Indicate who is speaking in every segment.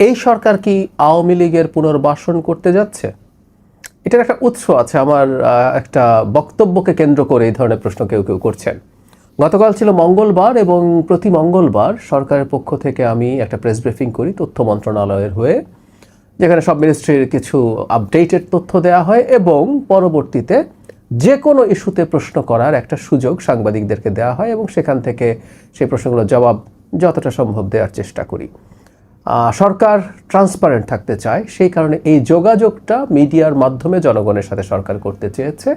Speaker 1: এই সরকার কি আওয়ামী লীগের পুনর্বাসন করতে যাচ্ছে? এটার একটা উৎস আছে। আমার একটা বক্তব্যকে কেন্দ্র করে এই ধরনের প্রশ্ন কেউ কেউ করছেন। গতকাল ছিল মঙ্গলবার এবং প্রতি মঙ্গলবার সরকারের পক্ষ থেকে আমি একটা প্রেস ব্রিফিং করি তথ্য মন্ত্রণালয়ের হয়ে, যেখানে সব মিনিস্ট্রির কিছু আপডেটেড তথ্য দেওয়া হয় এবং পরবর্তীতে যে কোনো ইস্যুতে প্রশ্ন করার একটা সুযোগ সাংবাদিকদেরকে দেওয়া হয় এবং সেখান থেকে সেই প্রশ্নগুলোর জবাব যতটা সম্ভব দেওয়ার চেষ্টা করি। সরকার ট্রান্সপারেন্ট থাকতে চায়, সেই কারণে এই যোগাযোগটা মিডিয়ার মাধ্যমে জনগণের সাথে সরকার করতে চেয়েছে।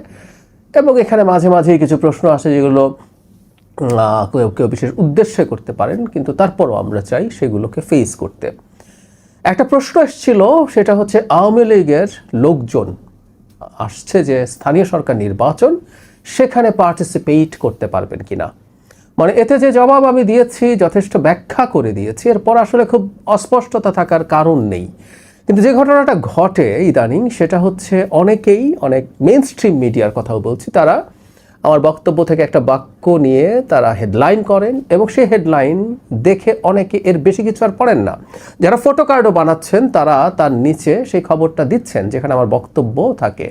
Speaker 1: এবং এখানে মাঝে মাঝেই কিছু প্রশ্ন আসে যেগুলো কেউ কেউ বিশেষ উদ্দেশ্যে করতে পারেন, কিন্তু তারপরও আমরা চাই সেগুলোকে ফেস করতে। একটা প্রশ্ন এসেছিল, সেটা হচ্ছে আওয়ামী লীগের লোকজন আসছে যে স্থানীয় সরকার নির্বাচন, সেখানে পার্টিসিপেট করতে পারবেন কিনা। মানে এতে যে জবাব আমি দিয়েছি যথেষ্ট ব্যাখ্যা করে দিয়েছি, এরপর আসলে খুব অস্পষ্টতা থাকার কারণ নেই। কিন্তু যে ঘটনাটা ঘটে ইদানিং, সেটা হচ্ছে অনেক মেইন স্ট্রিম মিডিয়ার কথাও বলছি, তারা আমার বক্তব্য থেকে একটা বাক্য নিয়ে তারা হেডলাইন করেন এবং সেই হেডলাইন দেখে অনেকে এর বেশি কিছু আর পড়েন না। যারা ফটো কার্ডও বানাচ্ছেন তারা তার নিচে সেই খবরটা দিচ্ছেন যেখানে আমার বক্তব্য থাকে।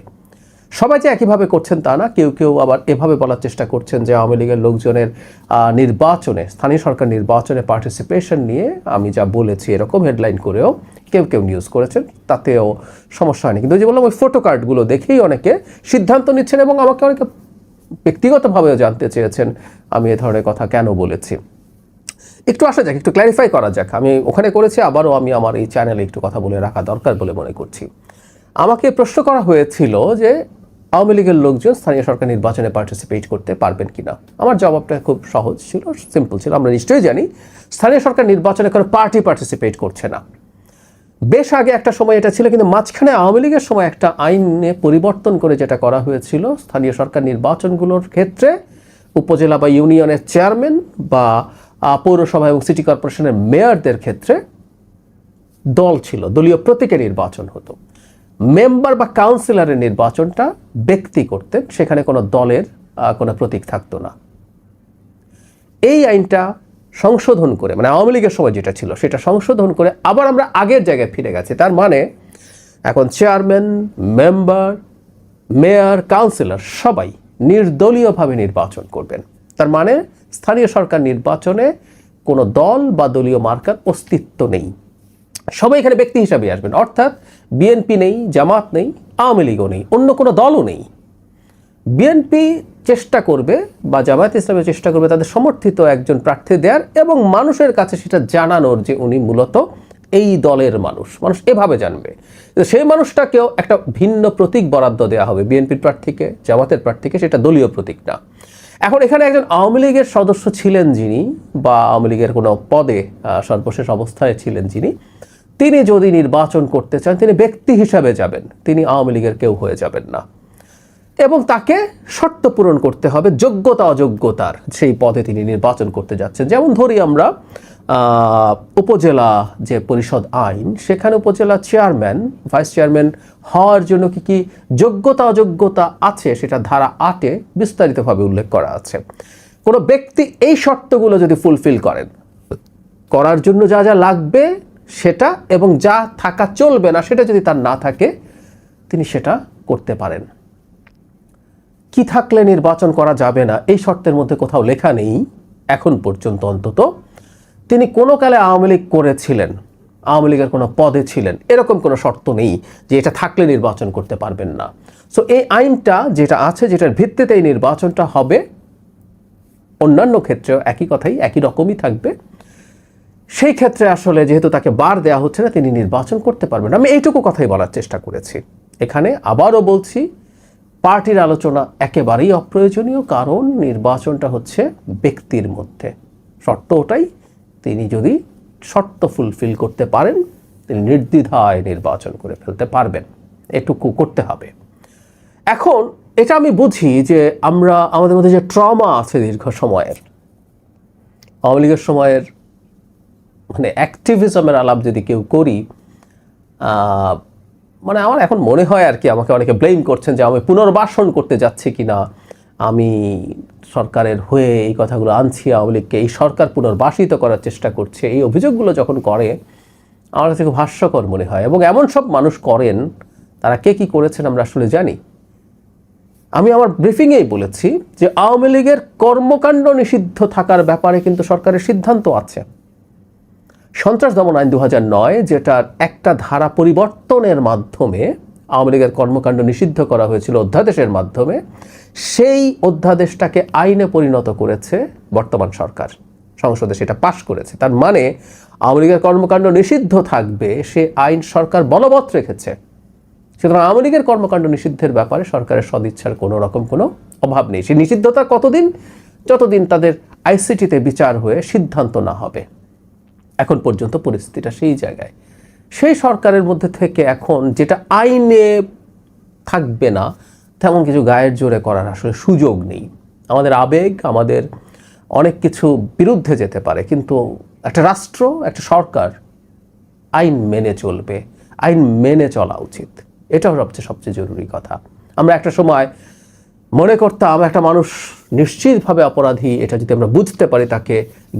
Speaker 1: সবাই যে একইভাবে করছেন তা না, কেউ কেউ আবার এভাবে বলার চেষ্টা করছেন যে আওয়ামী লীগের লোকজনের নির্বাচনে, স্থানীয় সরকার নির্বাচনে পার্টিসিপেশন নিয়ে আমি যা বলেছি এরকম হেডলাইন করেও কেউ কেউ নিউজ করেছেন, তাতেও সমস্যা হয়নি। কিন্তু যে বললাম, ওই ফটো কার্ডগুলো দেখেই অনেকে সিদ্ধান্ত নিচ্ছেন এবং আমাকে অনেকে ব্যক্তিগতভাবেও জানতে চেয়েছেন আমি এ ধরনের কথা কেন বলেছি। একটু আসা যাক, একটু ক্ল্যারিফাই করা যাক। আমি ওখানে করেছি, আবারও আমি আমার এই চ্যানেলে একটু কথা বলে রাখা দরকার বলে মনে করছি। আমাকে প্রশ্ন করা হয়েছিল যে আওয়ামী লীগের লোকজন স্থানীয় সরকার নির্বাচনে পার্টিসিপেট করতে পারবেন কিনা। আমার জবাবটা খুব সহজ ছিল, সিম্পল ছিল। আমরা নিশ্চয়ই জানি স্থানীয় সরকার নির্বাচনে কোনো পার্টি পার্টিসিপেট করছে না। বেশ আগে একটা সময় এটা ছিল, কিন্তু মাঝখানে আওয়ামী লীগের সময় একটা আইনে পরিবর্তন করে যেটা করা হয়েছিল, স্থানীয় সরকার নির্বাচনগুলোর ক্ষেত্রে উপজেলা বা ইউনিয়নের চেয়ারম্যান বা পৌরসভা এবং সিটি কর্পোরেশনের মেয়রদের ক্ষেত্রে দল ছিল, দলীয় প্রতীকে নির্বাচন হতো। মেম্বার বা কাউন্সিলরের নির্বাচনটা ব্যক্তি করতেন, সেখানে কোনো দলের কোনো প্রতীক থাকতো না। এই আইনটা সংশোধন করে, মানে আওয়ামী লীগের সময় যেটা ছিল সেটা সংশোধন করে আবার আমরা আগের জায়গায় ফিরে গেছি। তার মানে এখন চেয়ারম্যান, মেম্বার, মেয়র, কাউন্সিলর সবাই নির্দলীয়ভাবে নির্বাচন করবেন। তার মানে স্থানীয় সরকার নির্বাচনে কোনো দল বা দলীয় মার্কার অস্তিত্ব নেই, সবাই এখানে ব্যক্তি হিসাবে আসবেন। অর্থাৎ বিএনপি নেই, জামাত নেই, আওয়ামী লীগও নেই, অন্য কোনো দলও নেই। বিএনপি চেষ্টা করবে বা জামায়াত ইসলামী চেষ্টা করবে তাদের সমর্থিত একজন প্রার্থী দেওয়ার এবং মানুষের কাছে সেটা জানানোর যে উনি মূলত এই দলের মানুষ, মানুষ এভাবে জানবে। সেই মানুষটাকেও একটা ভিন্ন প্রতীক বরাদ্দ দেওয়া হবে, বিএনপির প্রার্থীকে, জামাতের প্রার্থীকে, সেটা দলীয় প্রতীক না। এখন এখানে একজন আওয়ামী লীগের সদস্য ছিলেন যিনি, বা আওয়ামী লীগের কোনো পদে সর্বশেষ অবস্থায় ছিলেন যিনি, তিনি যদি নির্বাচন করতে চান তিনি ব্যক্তি হিসাবে যাবেন, তিনি আওয়ামী লীগের কেউ হয়ে যাবেন না। এবং তাকে শর্ত পূরণ করতে হবে যোগ্যতা অযোগ্যতার, সেই পদে তিনি নির্বাচন করতে যাচ্ছেন। যেমন ধরি আমরা উপজেলা যে পরিষদ আইন, সেখানে উপজেলা চেয়ারম্যান, ভাইস চেয়ারম্যান হওয়ার জন্য কি কি যোগ্যতা অযোগ্যতা আছে সেটা ধারা 8-এ বিস্তারিতভাবে উল্লেখ করা আছে। কোনো ব্যক্তি এই শর্তগুলো যদি ফুলফিল করার জন্য যা যা লাগবে সেটা, এবং যা থাকা চলবে না সেটা যদি তার না থাকে, তিনি সেটা করতে পারেন। কি থাকলে নির্বাচন করা যাবে না এই শর্তের মধ্যে কোথাও লেখা নেই এখন পর্যন্ত অন্তত। তিনি কোনো কালে আওয়ামী লীগ করেছিলেন, আওয়ামী লীগের কোনো পদে ছিলেন, এরকম কোনো শর্ত নেই যে এটা থাকলে নির্বাচন করতে পারবেন না। সো এই আইনটা যেটা আছে, যেটার ভিত্তিতে এই নির্বাচনটা হবে, অন্যান্য ক্ষেত্রেও একই কথাই, একই রকমই থাকবে। সেই ক্ষেত্রে আসলে যেহেতু তাকে বার দেওয়া হচ্ছে না, তিনি নির্বাচন করতে পারবেন। আমি এইটুকু কথাই বলার চেষ্টা করেছি। এখানে আবারও বলছি, পার্টির আলোচনা একেবারেই অপ্রয়োজনীয়, কারণ নির্বাচনটা হচ্ছে ব্যক্তির মধ্যে। শর্ত ওটাই, তিনি যদি শর্ত ফুলফিল করতে পারেন তিনি নির্দ্বিধায় নির্বাচন করে ফেলতে পারবেন, এটুকু করতে হবে। এখন এটা আমি বুঝি যে আমাদের মধ্যে যে ট্রমা আছে দীর্ঘ সময়ের, আওয়ামী লীগের সময়ের মানে অ্যাক্টিভিজমের আলাপ যদি কেউ করি, মানে আমার এখন মনে হয় আর কি, আমাকে অনেকে ব্লেম করছেন যে আমি পুনর্বাসন করতে যাচ্ছি কিনা, আমি সরকারের হয়ে এই কথাগুলো আনছি, আওয়ামী লীগকে এই সরকার পুনর্বাসিত করার চেষ্টা করছে, এই অভিযোগগুলো যখন করে আমার কাছে খুব হাস্যকর মনে হয়। এবং এমন সব মানুষ করেন, তারা কে কী করেছেন আমরা আসলে জানি। আমি আমার ব্রিফিংয়েই বলেছি যে আওয়ামী লীগের কর্মকাণ্ড নিষিদ্ধ থাকার ব্যাপারে কিন্তু সরকারের সিদ্ধান্ত আছে। সন্ত্রাস দমন আইন 2009, যেটার একটা ধারা পরিবর্তনের মাধ্যমে আওয়ামী লীগের কর্মকাণ্ড নিষিদ্ধ করা হয়েছিল অধ্যাদেশের মাধ্যমে, সেই অধ্যাদেশটাকে আইনে পরিণত করেছে বর্তমান সরকার, সংসদে সেটা পাশ করেছে। তার মানে আওয়ামী লীগের কর্মকাণ্ড নিষিদ্ধ থাকবে, সে আইন সরকার বলবৎ রেখেছে। সুতরাং আওয়ামী লীগের কর্মকাণ্ড নিষিদ্ধের ব্যাপারে সরকারের সদিচ্ছার কোনো রকম কোনো অভাব নেই। সেই নিষিদ্ধতা কতদিন? যতদিন তাদের আইসিটিতে বিচার হয়ে সিদ্ধান্ত না হবে। এখন পর্যন্ত পরিস্থিতিটা সেই জায়গায়। সেই সরকারের মধ্যে থেকে এখন যেটা আইনে থাকবে না, তেমন কিছু গায়ের জোরে করার আসলে সুযোগ নেই। আমাদের আবেগ, আমাদের অনেক কিছু বিরুদ্ধে যেতে পারে, কিন্তু একটা রাষ্ট্র, একটা সরকার আইন মেনে চলবে, আইন মেনে চলা উচিত। এটাও সবচেয়ে জরুরি কথা। আমরা একটা সময় মনে করতাম একটা মানুষ নিশ্চিতভাবে অপরাধী, এটা যদি আমরা বুঝতে পারি তাকে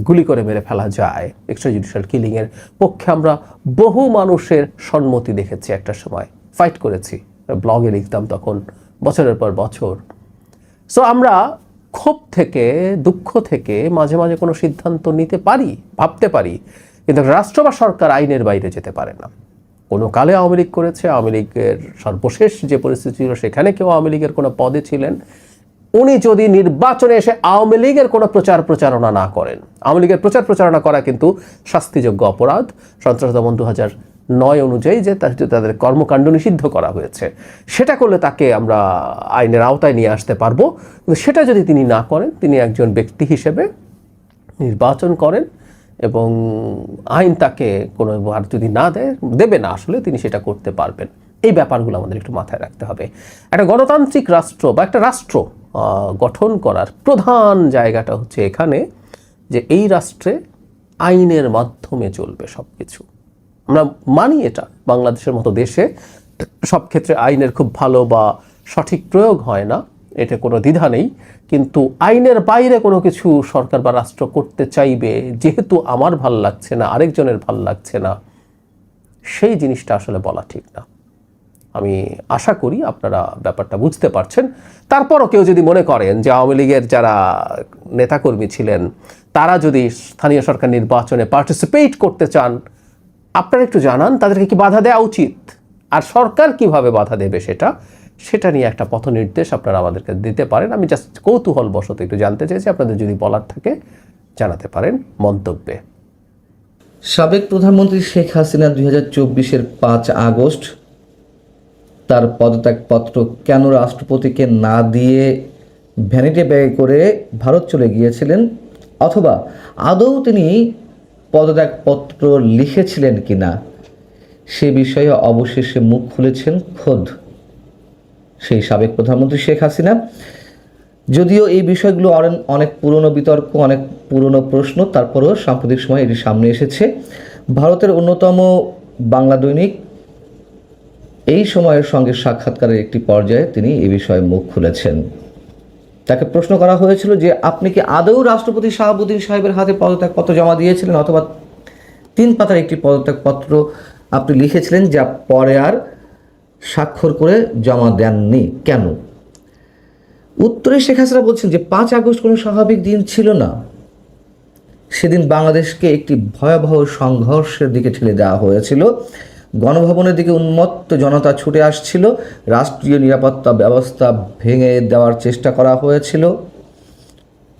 Speaker 1: গুলি করে মেরে ফেলা যায়। এক্সট্রাজুডিশিয়াল কিলিংয়ের পক্ষে আমরা বহু মানুষের সম্মতি দেখেছি, একটা সময় ফাইট করেছি, ব্লগে লিখতাম তখন বছরের পর বছর। সো আমরা ক্ষোভ থেকে, দুঃখ থেকে মাঝে মাঝে কোনো সিদ্ধান্ত নিতে পারি, ভাবতে পারি, কিন্তু রাষ্ট্র বা সরকার আইনের বাইরে যেতে পারে না। কোনো কালে আওয়ামী লীগ করেছে, আওয়ামী লীগের সর্বশেষ যে পরিস্থিতি ছিল সেখানে কেউ আওয়ামী লীগের কোনো পদে ছিলেন, উনি যদি নির্বাচনে এসে আওয়ামী লীগের কোনো প্রচারণা না করেন, আওয়ামী লীগের প্রচারণা করা কিন্তু শাস্তিযোগ্য অপরাধ। সন্ত্রাস দমন 2009 অনুযায়ী যে তাদের কর্মকাণ্ড নিষিদ্ধ করা হয়েছে, সেটা করলে তাকে আমরা আইনের আওতায় নিয়ে আসতে পারবো। কিন্তু সেটা যদি তিনি না করেন, তিনি একজন ব্যক্তি হিসেবে নির্বাচন করেন এবং আইন তাকে কোনো আর যদি না দেবে না, আসলে তিনি সেটা করতে পারবেন। এই ব্যাপারগুলো আমাদের একটু মাথায় রাখতে হবে। একটা গণতান্ত্রিক রাষ্ট্র বা একটা রাষ্ট্র গঠন করার প্রধান জায়গাটা হচ্ছে এখানে যে এই রাষ্ট্রে আইনের মাধ্যমে চলবে সব কিছু। আমরা মানি এটা, বাংলাদেশের মতো দেশে সব ক্ষেত্রে আইনের খুব ভালো বা সঠিক প্রয়োগ হয় না, এটা কোনো দ্বিধা নেই। কিন্তু আইনের বাইরে কোনো কিছু সরকার বা রাষ্ট্র করতে চাইবে, যেহেতু আমার ভাল লাগছে না, আরেকজনের ভাল লাগছে না, সেই জিনিসটা আসলে বলা ঠিক না। আমি আশা করি আপনারা ব্যাপারটা বুঝতে পারছেন। তারপরও কেউ যদি মনে করেন যে আওয়ামী লীগের যারা নেতাকর্মী ছিলেন তারা যদি স্থানীয় সরকার নির্বাচনে পার্টিসিপেট করতে চান, আপনারা একটু জানান তাদেরকে কি বাধা দেওয়া উচিত, আর সরকার কিভাবে বাধা দেবে সেটা নিয়ে একটা পথ নির্দেশ আপনারা আমাদেরকে দিতে পারেন। আমি জাস্ট কৌতূহল বশত একটু জানতে চাইছি, আপনাদের যদি বলার থাকে জানাতে পারেন মন্তব্যে।
Speaker 2: সাবেক প্রধানমন্ত্রী শেখ হাসিনা 2024-এর 5 আগস্ট তার পদত্যাগপত্র কেন রাষ্ট্রপতিকে না দিয়ে ভ্যানিটি ব্যাগে করে ভারত চলে গিয়েছিলেন, অথবা আদৌ তিনি পদত্যাগপত্র লিখেছিলেন কিনা, সে বিষয়ে অবশেষে মুখ খুলেছেন খোদ সেই সাবেক প্রধানমন্ত্রী শেখ হাসিনা। যদিও এই বিষয়গুলো অনেক পুরনো বিতর্ক, অনেক পুরনো প্রশ্ন, তারপরেও সাম্প্রতিক সময় এটি সামনে এসেছে। ভারতের অন্যতম বাংলা দৈনিক এই সময়ের সঙ্গে সাক্ষাৎকারের একটি পর্যায়ে তিনি এই বিষয়ে মুখ খুলেছেন। তাকে প্রশ্ন করা হয়েছিল যে আপনি কি আদৌ রাষ্ট্রপতি শাহাবুদ্দিন সাহেবের হাতে পদত্যাগপত্র জমা দিয়েছিলেন, অথবা 3 পাতার একটি পদত্যাগপত্র আপনি লিখেছিলেন যা পরে আর স্বাক্ষর করে জমা দেননি, কেন? উত্তরে শেখ হাসিনা বলছেন যে 5 আগস্ট কোনো স্বাভাবিক দিন ছিল না। সেদিন বাংলাদেশকে একটি ভয়াবহ সংঘর্ষের দিকে ঠেলে দেওয়া হয়েছিল। গণভবনের দিকে উন্মত্ত জনতা ছুটে আসছিল, রাষ্ট্রীয় নিরাপত্তা ব্যবস্থা ভেঙে দেওয়ার চেষ্টা করা হয়েছিল,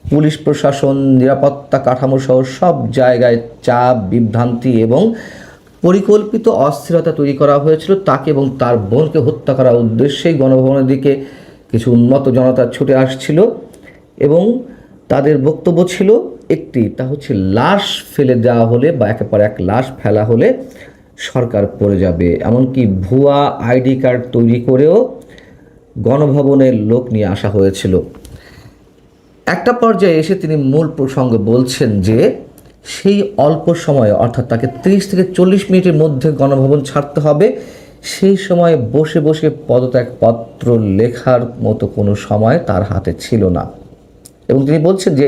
Speaker 2: পুলিশ প্রশাসন, নিরাপত্তা কাঠামো সহ সব জায়গায় চাপ, বিভ্রান্তি এবং পরিকল্পিত অস্থিরতা তৈরি করা হয়েছিল। তাকে এবং তার বোনকে হত্যা করার উদ্দেশ্যেই গণভবনের দিকে কিছু উন্মত্ত জনতা ছুটে আসছিল এবং তাদের বক্তব্য ছিল একটি, তা হচ্ছে লাশ ফেলে দেওয়া হলে বা একের পর এক লাশ ফেলা হলে সরকার পড়ে যাবে। এমনকি ভুয়া আইডি কার্ড তৈরি করেও গণভবনের লোক নিয়ে আসা হয়েছিল। একটা পর্যায়ে এসে তিনি মূল প্রসঙ্গে বলছেন যে সেই অল্প সময়ে, অর্থাৎ তাকে 30 থেকে 40 মিনিটের মধ্যে গণভবন ছাড়তে হবে, সেই সময়ে বসে বসে পদত্যাগপত্র লেখার মতো কোনো সময় তার হাতে ছিল না। এবং তিনি বলছেন যে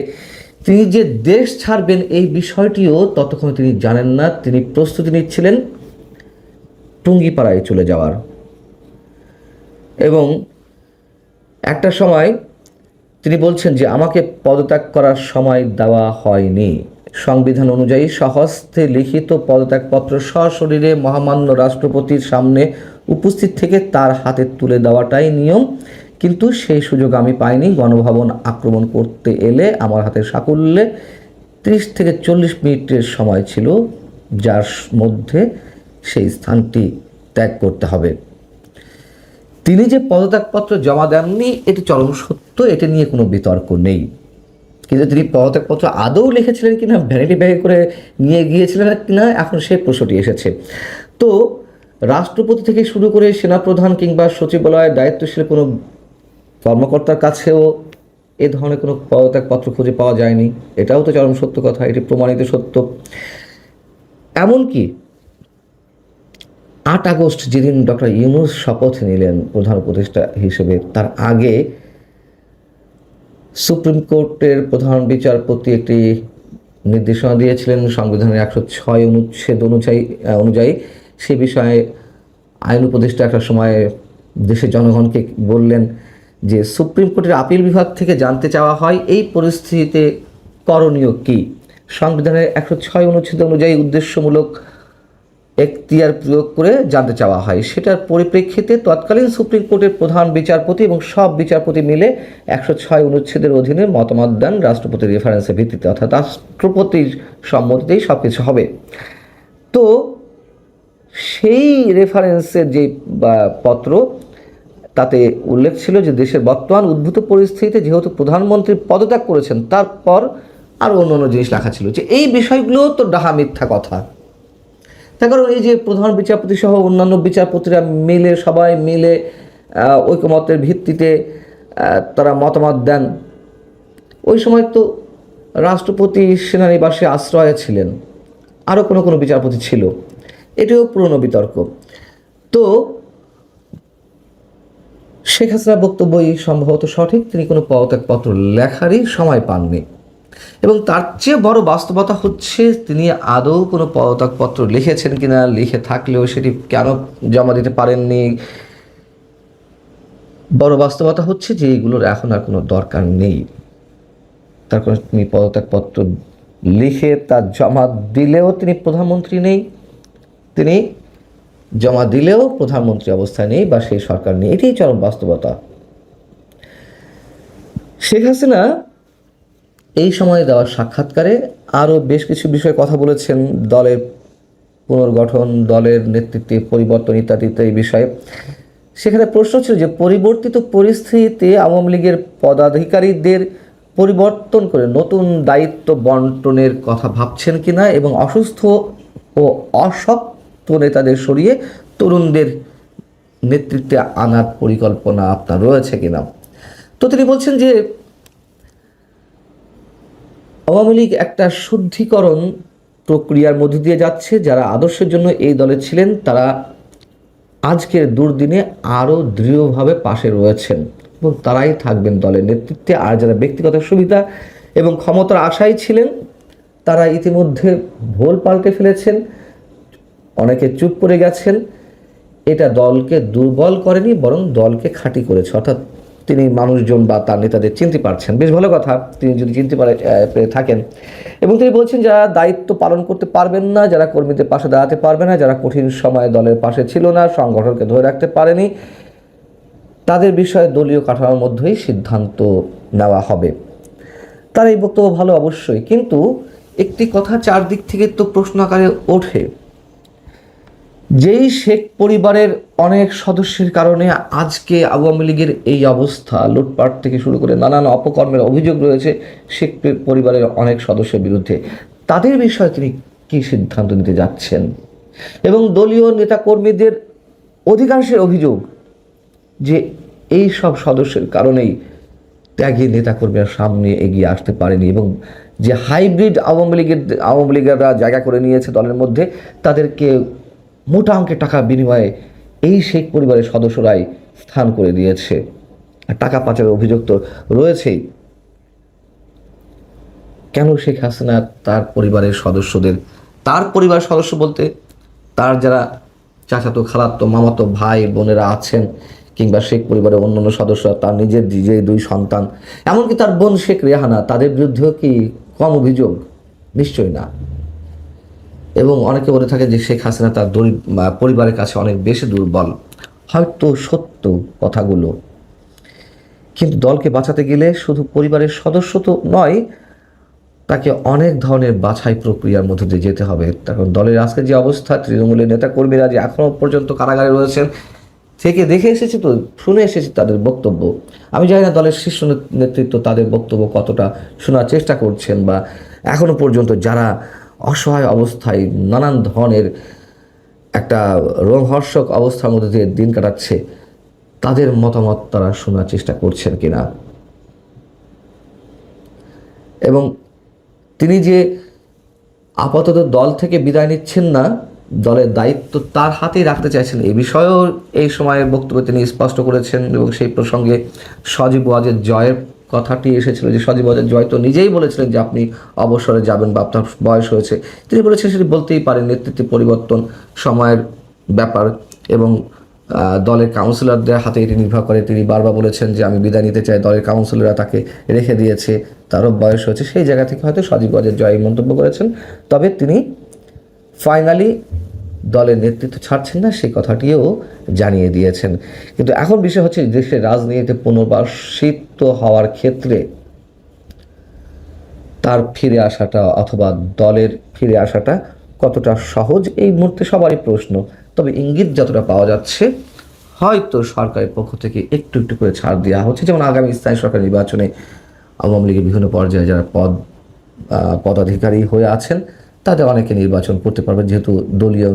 Speaker 2: তিনি যে দেশ ছাড়বেন এই বিষয়টিও ততক্ষণ তিনি জানেন না। তিনি প্রস্তুতি নিচ্ছিলেন টুঙ্গিপাড়ায় চলে যাওয়ার। এবং একটা সময় তিনি বলছেন যে আমাকে পদত্যাগ করার সময় দেওয়া হয়নি। সংবিধান অনুযায়ী স্বহস্তে লিখিত পদত্যাগপত্র সশরীরে মহামান্য রাষ্ট্রপতির সামনে উপস্থিত থেকে তার হাতে তুলে দেওয়াটাই নিয়ম, কিন্তু সেই সুযোগ আমি পাইনি। গণভবন আক্রমণ করতে এলে আমার হাতে সাকুল্যে 30 থেকে 40 মিনিটের সময় ছিল, যার মধ্যে সেই স্থানটি ত্যাগ করতে হবে। তিনি যে পদত্যাগপত্র জমা দেননি এটি চরম সত্য, এটি নিয়ে কোনো বিতর্ক নেই। কিন্তু তিনি পদত্যাগপত্র আদৌ লিখেছিলেন কিনা, ভ্যানিটি ব্যাগে করে নিয়ে গিয়েছিলেন কিনা, এখন সেই প্রশ্নটি এসেছে। তো রাষ্ট্রপতি থেকে শুরু করে সেনাপ্রধান কিংবা সচিবালয়ের দায়িত্বশীল কোনো কর্মকর্তার কাছেও এ ধরনের কোনো পদত্যাগপত্র খুঁজে পাওয়া যায়নি। এটাও তো চরম সত্য কথা, এটি প্রমাণিত সত্য। এমনকি 8 আগস্ট যেদিন ডক্টর ইউনূস শপথ নিলেন প্রধান উপদেষ্টা হিসেবে, তার আগে সুপ্রিম কোর্টের প্রধান বিচারপতি একটি নির্দেশনা দিয়েছিলেন সংবিধানের 106 অনুচ্ছেদ অনুযায়ী। সে বিষয়ে আইন উপদেষ্টা একটা সময় দেশের জনগণকে বললেন যে সুপ্রিম কোর্টের আপিল বিভাগ থেকে জানতে চাওয়া হয় এই পরিস্থিতিতে করণীয় কী। সংবিধানের 106 অনুচ্ছেদ অনুযায়ী উদ্দেশ্যমূলক এখতিয়ার প্রয়োগ করে জানতে চাওয়া হয়। সেটার পরিপ্রেক্ষিতে তৎকালীন সুপ্রিম কোর্টের প্রধান বিচারপতি এবং সব বিচারপতি মিলে 106 অনুচ্ছেদের অধীনে মতামত দেন রাষ্ট্রপতির রেফারেন্সের ভিত্তিতে, অর্থাৎ রাষ্ট্রপতির সম্মতিতেই সব কিছু হবে। তো সেই রেফারেন্সের যে পত্র, তাতে উল্লেখ ছিল যে দেশের বর্তমান উদ্ভূত পরিস্থিতিতে যেহেতু প্রধানমন্ত্রী পদত্যাগ করেছেন, তারপর আরও অন্য জিনিস লেখা ছিল যে এই বিষয়গুলো তো ডাহা মিথ্যা কথা। তার কারণ এই যে প্রধান বিচারপতি সহ অন্যান্য বিচারপতিরা মিলে, সবাই মিলে ঐকমত্যের ভিত্তিতে তারা মতামত দেন। ওই সময় তো রাষ্ট্রপতি সেনানিবাসে আশ্রয়ে ছিলেন, আরও কোনো বিচারপতি ছিল, এটিও পুরনো বিতর্ক। তো শেখ হাসিনার বক্তব্যই সম্ভবত সঠিক, তিনি কোনো পদত্যাগপত্র লেখারই সময় পাননি। এবং তার চেয়ে বড় বাস্তবতা হচ্ছে তিনি আদৌ কোনো পদত্যাগপত্র লিখেছেন কিনা, লিখে থাকলেও সেটি কেন জমা দিতে পারেননি। বড় বাস্তবতা হচ্ছে যে এইগুলোর এখন আর কোনো দরকার নেই। তার কারণ তিনি পদত্যাগপত্র লিখে তা জমা দিলেও তিনি প্রধানমন্ত্রী নেই, তিনি জমা দিলেও প্রধানমন্ত্রী অবস্থায় নেই বা সেই সরকার নেই, এটাই চরম বাস্তবতা। শেখ হাসিনা এই সময়ে দেওয়া সাক্ষাৎকারে আরও বেশ কিছু বিষয়ে কথা বলেছেন, দলের পুনর্গঠন, দলের নেতৃত্বে পরিবর্তন ইত্যাদি এই বিষয়ে। সেখানে প্রশ্ন ছিল যে পরিবর্তিত পরিস্থিতিতে আওয়ামী লীগের পদাধিকারীদের পরিবর্তন করে নতুন দায়িত্ব বন্টনের কথা ভাবছেন কিনা এবং অসুস্থ ও অশক্ত নেতাদের সরিয়ে তরুণদের নেতৃত্বে আনার পরিকল্পনা আপনার রয়েছে কিনা। তো তিনি বলছেন যে আওয়ামী লীগ একটা শুদ্ধিকরণ প্রক্রিয়ার মধ্য দিয়ে যাচ্ছে। যারা আদর্শের জন্য এই দলে ছিলেন তারা আজকের দুর্দিনে আরও দৃঢ়ভাবে পাশে রয়েছেন এবং তারাই থাকবেন দলের নেতৃত্বে। আর যারা ব্যক্তিগত সুবিধা এবং ক্ষমতার আশায় ছিলেন তারা ইতিমধ্যে ভোল পাল্টে ফেলেছেন, অনেকে চুপ করে গেছেন। এটা দলকে দুর্বল করেনি, বরং দলকে খাঁটি করেছে। অর্থাৎ তিনি মানুষজন বা তার নেতাদের চিনতে পারছেন, বেশ ভালো কথা তিনি যদি চিনতে পেরে থাকেন। এবং তিনি বলছেন যারা দায়িত্ব পালন করতে পারবেন না, যারা কর্মীদের পাশে দাঁড়াতে পারবে না, যারা কঠিন সময়ে দলের পাশে ছিল না, সংগঠনকে ধরে রাখতে পারেনি, তাদের বিষয়ে দলীয় কাঠামোর মধ্যেই সিদ্ধান্ত নেওয়া হবে। তার এই বক্তব্য ভালো অবশ্যই, কিন্তু একটি কথা চারদিক থেকে তো প্রশ্ন আকারে ওঠে, যেই শেখ পরিবারের অনেক সদস্যের কারণে আজকে আওয়ামী লীগের এই অবস্থা, লুটপাট থেকে শুরু করে নানান অপকর্মের অভিযোগ রয়েছে শেখ পরিবারের অনেক সদস্যের বিরুদ্ধে, তাদের বিষয়ে তিনি কী সিদ্ধান্ত নিতে যাচ্ছেন। এবং দলীয় নেতাকর্মীদের অধিকাংশের অভিযোগ যে এই সব সদস্যের কারণেই ত্যাগী নেতাকর্মীরা সামনে এগিয়ে আসতে পারেনি এবং যে হাইব্রিড আওয়ামী লীগেরা জায়গা করে নিয়েছে দলের মধ্যে, তাদেরকে মোটা অঙ্কের টাকা বিনিময়ে এই শেখ পরিবারের সদস্যরাই স্থান করে দিয়েছে। আর টাকা পাচারের অভিযোগ তো রয়েছেই। কেন শেখ হাসিনা তার পরিবারের সদস্যদের, তার পরিবারের সদস্য বলতে তার যারা চাচাতো, খালাতো, মামাতো ভাই বোনেরা আছেন, কিংবা শেখ পরিবারের অন্যান্য সদস্যরা, তার নিজের যে দুই সন্তান, এমনকি তার বোন শেখ রেহানা, তাদের বিরুদ্ধেও কি কম অভিযোগ? নিশ্চয়ই না। এবং অনেকে বলে থাকে যে শেখ হাসিনা তার পরিবারের কাছে অনেক বেশি দুর্বল। হয়তো সত্য কথাগুলো, কিন্তু দলকে বাঁচাতে গেলে শুধু পরিবারের সদস্য তো নয়, তাকে অনেক ধরনের বাছাই প্রক্রিয়ার মধ্যে দিয়ে যেতে হবে। কারণ দলের আজকে যে অবস্থা, তৃণমূলের নেতা কর্মীরা যে এখনও পর্যন্ত কারাগারে রয়েছেন, থেকে দেখে এসেছি, তো শুনে এসেছি তাদের বক্তব্য। আমি জানি না দলের শীর্ষ নেতৃত্ব তাদের বক্তব্য কতটা শোনার চেষ্টা করছেন, বা এখনো পর্যন্ত যারা অসহায় অবস্থায় নানান ধরনের একটা রোমহর্ষক অবস্থার মধ্যে দিয়ে দিন কাটাচ্ছে, তাদের মতামত তারা শোনার চেষ্টা করছেন কিনা। এবং তিনি যে আপাতত দল থেকে বিদায় নিচ্ছেন না, দলের দায়িত্ব তার হাতেই রাখতে চাইছেন, এই বিষয়েও এই সময়ের বক্তব্যে তিনি স্পষ্ট করেছেন। এবং সেই প্রসঙ্গে সজীব ওয়াজেদ জয়ের কথাটি এসেছিল, যে সজীব ওয়াজেদ জয় তো নিজেই বলেছিলেন যে আপনি অবসরে যাবেন বা আপনার বয়স হয়েছে। তিনি বলেছেন সেটি বলতেই পারেন, নেতৃত্বে পরিবর্তন সময়ের ব্যাপার, এবং দলের কাউন্সিলরদের হাতে এটি নির্ভর করে। তিনি বারবার বলেছেন যে আমি বিদায় নিতে চাই, দলের কাউন্সিলররা তাকে রেখে দিয়েছে, তারও বয়স হয়েছে। সেই জায়গা থেকে হয়তো সজীব ওয়াজেদ জয় মন্তব্য করেছেন। তবে তিনি ফাইনালি দলের নেতৃত্ব ছাড়ছেন না, সেই কথাটিও জানিয়ে দিয়েছেন। কিন্তু এখন বিষয় হচ্ছে, দেশের রাজনীতিতে পুনর্বাসিত হওয়ার ক্ষেত্রে তার ফিরে আসাটা অথবা দলের ফিরে আসাটা কতটা সহজ, এই মুহূর্তে সবারই প্রশ্ন। তবে ইঙ্গিত যতটা পাওয়া যাচ্ছে, হয়তো সরকারের পক্ষ থেকে একটু একটু করে ছাড় দেওয়া হচ্ছে। যেমন আগামী স্থায়ী সরকার নির্বাচনে আওয়ামী লীগের বিভিন্ন পর্যায়ে যারা পদাধিকারী হয়ে আছেন, তাদের অনেকে নির্বাচন করতে পারবে, যেহেতু দলীয়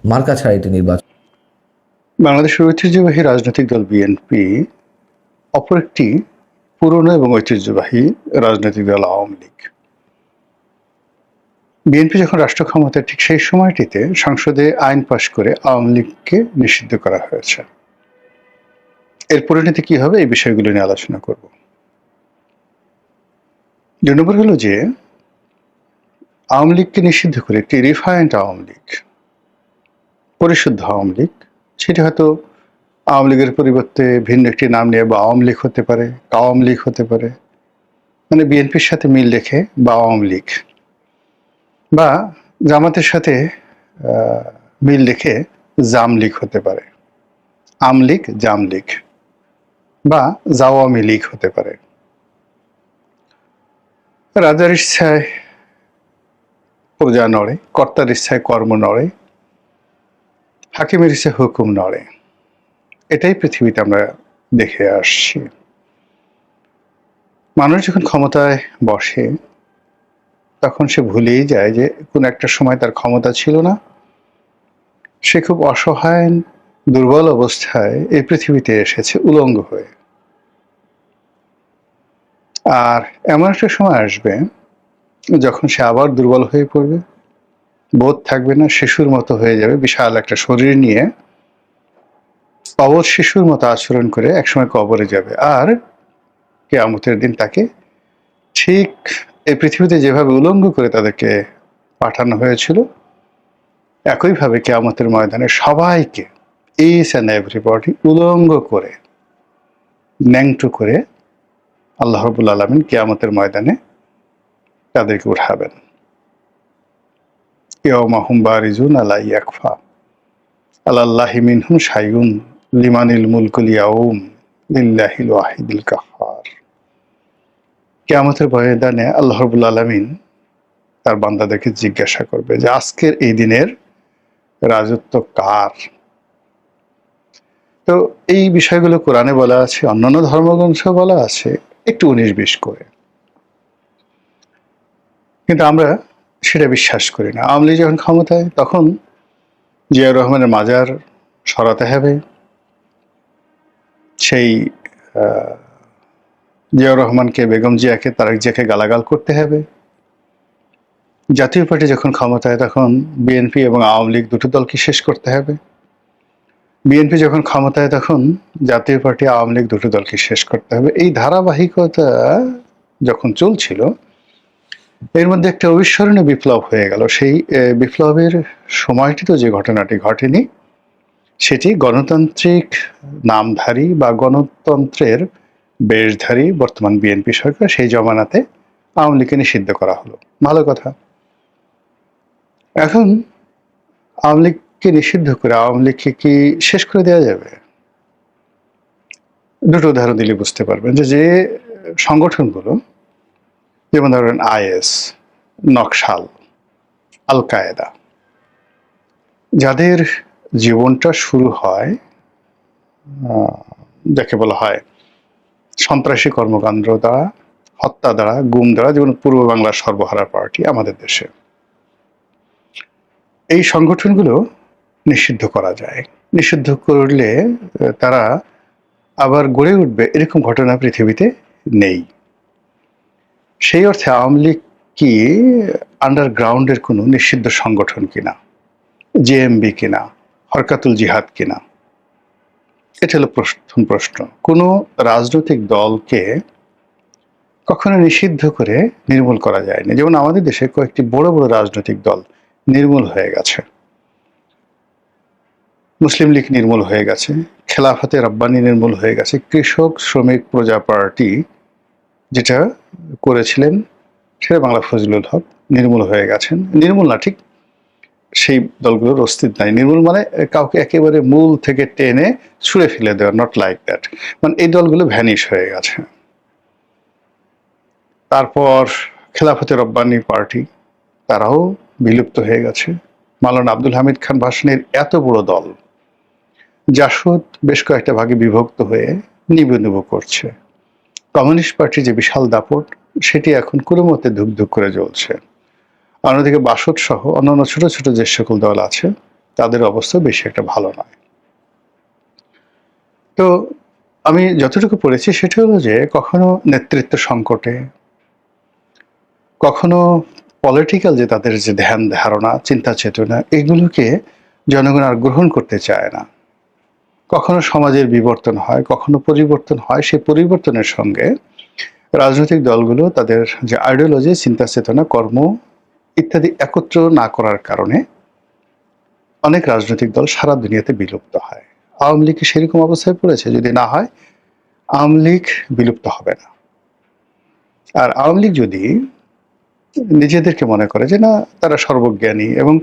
Speaker 2: মার্কা ছাড়া এটি নির্বাচন।
Speaker 3: বাংলাদেশের ঐতিহ্যবাহী রাজনৈতিক দল বিএনপি অপর একটি পুরনো এবং ঐতিহ্যবাহী রাজনৈতিক দল আওয়ামী লীগ। বিএনপি যখন রাষ্ট্র ক্ষমতায়, ঠিক সেই সময়টিতে সংসদে আইন পাশ করে আওয়ামী লীগকে নিষিদ্ধ করা হয়েছে। এর পরিণতি কি হবে, এই বিষয়গুলো নিয়ে আলোচনা করব। 2 নম্বর হলো যে আওয়ামী লীগকে নিষিদ্ধ করে একটি রিফাইন্ড আওয়ামী লীগ, পরিশুদ্ধ আওয়ামী লীগ, সেটি হয়তো আওয়ামী লীগের পরিবর্তে ভিন্ন একটি নাম নিয়ে বা আওয়ামী লীগ হতে পারে, আওয়ামী লীগ হতে পারে, মানে বিএনপির সাথে মিল রেখে বা আওয়ামী লীগ, বা জামাতের সাথে মিল রেখে জাম লীগ হতে পারে, আম লীগ, জাম লীগ, বা জাওয়ামী লীগ হতে পারে। রাজার ইচ্ছায় প্রজা নড়ে, কর্তার ইচ্ছায় কর্ম নড়ে, হাকিমের ইচ্ছায় হুকুম নড়ে। এটাই পৃথিবীতে আমরা দেখে আসছি। মানুষ যখন ক্ষমতায় বসে, তখন সে ভুলেই যায় যে কোন একটা সময় তার ক্ষমতা ছিল না, সে খুব অসহায় দুর্বল অবস্থায় এই পৃথিবীতে এসেছে উলঙ্গ হয়ে। আর এমন একটা সময় আসবে যখন সে আবার দুর্বল হয়ে পড়বে, বোধ থাকবে না, শিশুর মতো হয়ে যাবে, বিশাল একটা শরীর নিয়ে অবধ শিশুর মতো আচরণ করে একসময় কবরে যাবে। আর কিয়ামতের দিন তাকে ঠিক এই পৃথিবীতে যেভাবে উলঙ্গ করে তাদেরকে পাঠানো হয়েছিল, একইভাবে কিয়ামতের ময়দানে সবাইকে, ইচ অ্যান্ড এভরিবডি, উলঙ্গ করে, ন্যাংটো করে আল্লাহ রাব্বুল আলামিন কিয়ামতের ময়দানে তাদেরকে উঠাবেন। ইয়াউমা হুম বারিজুনা লা ইয়াখফা আলাল্লাহি মিনহুম শাইউন লিমানিল মুলকুল ইয়াউম লিল্লাহিল ওয়াহিদিল কাহ্হার। কিয়ামতের ময়দানে আল্লাহ রাব্বুল আলামিন তার বান্দাদেরকে জিজ্ঞাসা করবে যে আজকের এই দিনের রাজত্ব কার। তো এই বিষয়গুলো কোরআনে বলা আছে, অন্যান্য ধর্মগ্রন্থ বলা আছে, একটু 19-20 করে, কিন্তু আমরা সেটা বিশ্বাস করি না। আওয়ামী লীগ যখন ক্ষমতায়, তখন জিয়াউর রহমানের মাজার সরাতে হবে, সেই জিয়াউর রহমানকে, বেগম জিয়াকে, তারেক জিয়াকে গালাগাল করতে হবে। জাতীয় পার্টি যখন ক্ষমতায়, তখন বিএনপি এবং আওয়ামী লীগ দুটো দলকে শেষ করতে হবে। বিএনপি যখন ক্ষমতায়, তখন জাতীয় পার্টি, আওয়ামী লীগ দুটো দলকে শেষ করতে হবে। এই ধারাবাহিকতা যখন চলছিল, এর মধ্যে একটা অবিস্মরণীয় বিপ্লব হয়ে গেল। সেই বিপ্লবের সময়টি তো যে ঘটনাটি ঘটেনি, সেটি গণতান্ত্রিক নামধারী বা গণতন্ত্রের বেশধারী বর্তমান বিএনপি সরকার, সেই জমানাতে আওয়ামী লীগকে নিষিদ্ধ করা হলো। ভালো কথা। এখন আওয়ামী লীগকে নিষিদ্ধ করে আওয়ামী লীগকে কি শেষ করে দেওয়া যাবে? দুটো উদাহরণ দিলে বুঝতে পারবেন যে সংগঠনগুলো, যেমন ধরেন আইএস, নকশাল, আল কায়েদা, যাদের জীবনটা শুরু হয় যাকে বলা হয় সন্ত্রাসী কর্মকাণ্ড দ্বারা, হত্যা দ্বারা, গুম দ্বারা, যেমন পূর্ব বাংলার সর্বহারা পার্টি আমাদের দেশে, এই সংগঠনগুলো নিষিদ্ধ করা যায়। নিষিদ্ধ করলে তারা আবার গড়ে উঠবে এরকম ঘটনা পৃথিবীতে নেই। সেই অর্থে আওয়ামী লীগ কি আন্ডারগ্রাউন্ডের কোনো নিষিদ্ধ সংগঠন কিনা, জেএমবি কিনা, হরকাতুল জিহাদ কিনা? এটা হলো প্রথম প্রশ্ন। কোনো রাজনৈতিক দলকে কখনো নিষিদ্ধ করে নির্মূল করা যায়নি। যেমন আমাদের দেশে কয়েকটি বড় বড় রাজনৈতিক দল নির্মূল হয়ে গেছে। মুসলিম লীগ নির্মূল হয়ে গেছে, খেলাফতে রব্বানি নির্মূল হয়ে গেছে, কৃষক শ্রমিক প্রজা পার্টি যেটা করেছিলেন সেটা বাংলা ফজলুল হক নির্মূল হয়ে গেছেন। নির্মূল না, ঠিক সেই দলগুলোর অস্তিত্ব নাই। নির্মূল মানে কাউকে একেবারে মূল থেকে টেনে ছুঁড়ে ফেলে দেওয়া, নট লাইক দ্যাট। মানে এই দলগুলো ভ্যানিশ হয়ে গেছে। তারপর খেলাফতে রব্বানি পার্টি, তারাও বিলুপ্ত হয়ে গেছে। মাওলানা আব্দুল হামিদ খান ভাসানীর এত বড় দল, জাসদ বেশ কয়েকটা ভাগে বিভক্ত হয়ে নিবু নিবু করছে। কমিউনিস্ট পার্টির যে বিশাল দাপট, সেটি এখন কোনো মতে ধুক ধুক করে জ্বলছে। অন্যদিকে বাসদ সহ অন্যান্য ছোট ছোট যে সকল দল আছে, তাদের অবস্থা বেশি একটা ভালো নয়। তো আমি যতটুকু পড়েছি সেটা হলো যে কখনো নেতৃত্ব সংকটে, কখনো পলিটিক্যাল যে তাদের যে ধ্যান ধারণা, চিন্তা চেতনা, এগুলোকে জনগণ আর গ্রহণ করতে চায় না। কখনো সমাজের বিবর্তন হয়, কখনো পরিবর্তন হয়। সেই পরিবর্তনের সঙ্গে রাজনৈতিক দলগুলো তাদের যে আইডিওলজি, চিন্তা চেতনা, কর্ম ইত্যাদি একত্র না করার কারণে অনেক রাজনৈতিক দল সারা দুনিয়াতে বিলুপ্ত হয়। আওয়ামী লীগ সেরকম অবস্থায় পড়েছে? যদি না হয়, আওয়ামী লীগ বিলুপ্ত হবে না। আর আওয়ামী লীগ যদি নিজেদেরকে মনে করে যে না, তারা সর্বজ্ঞানী এবং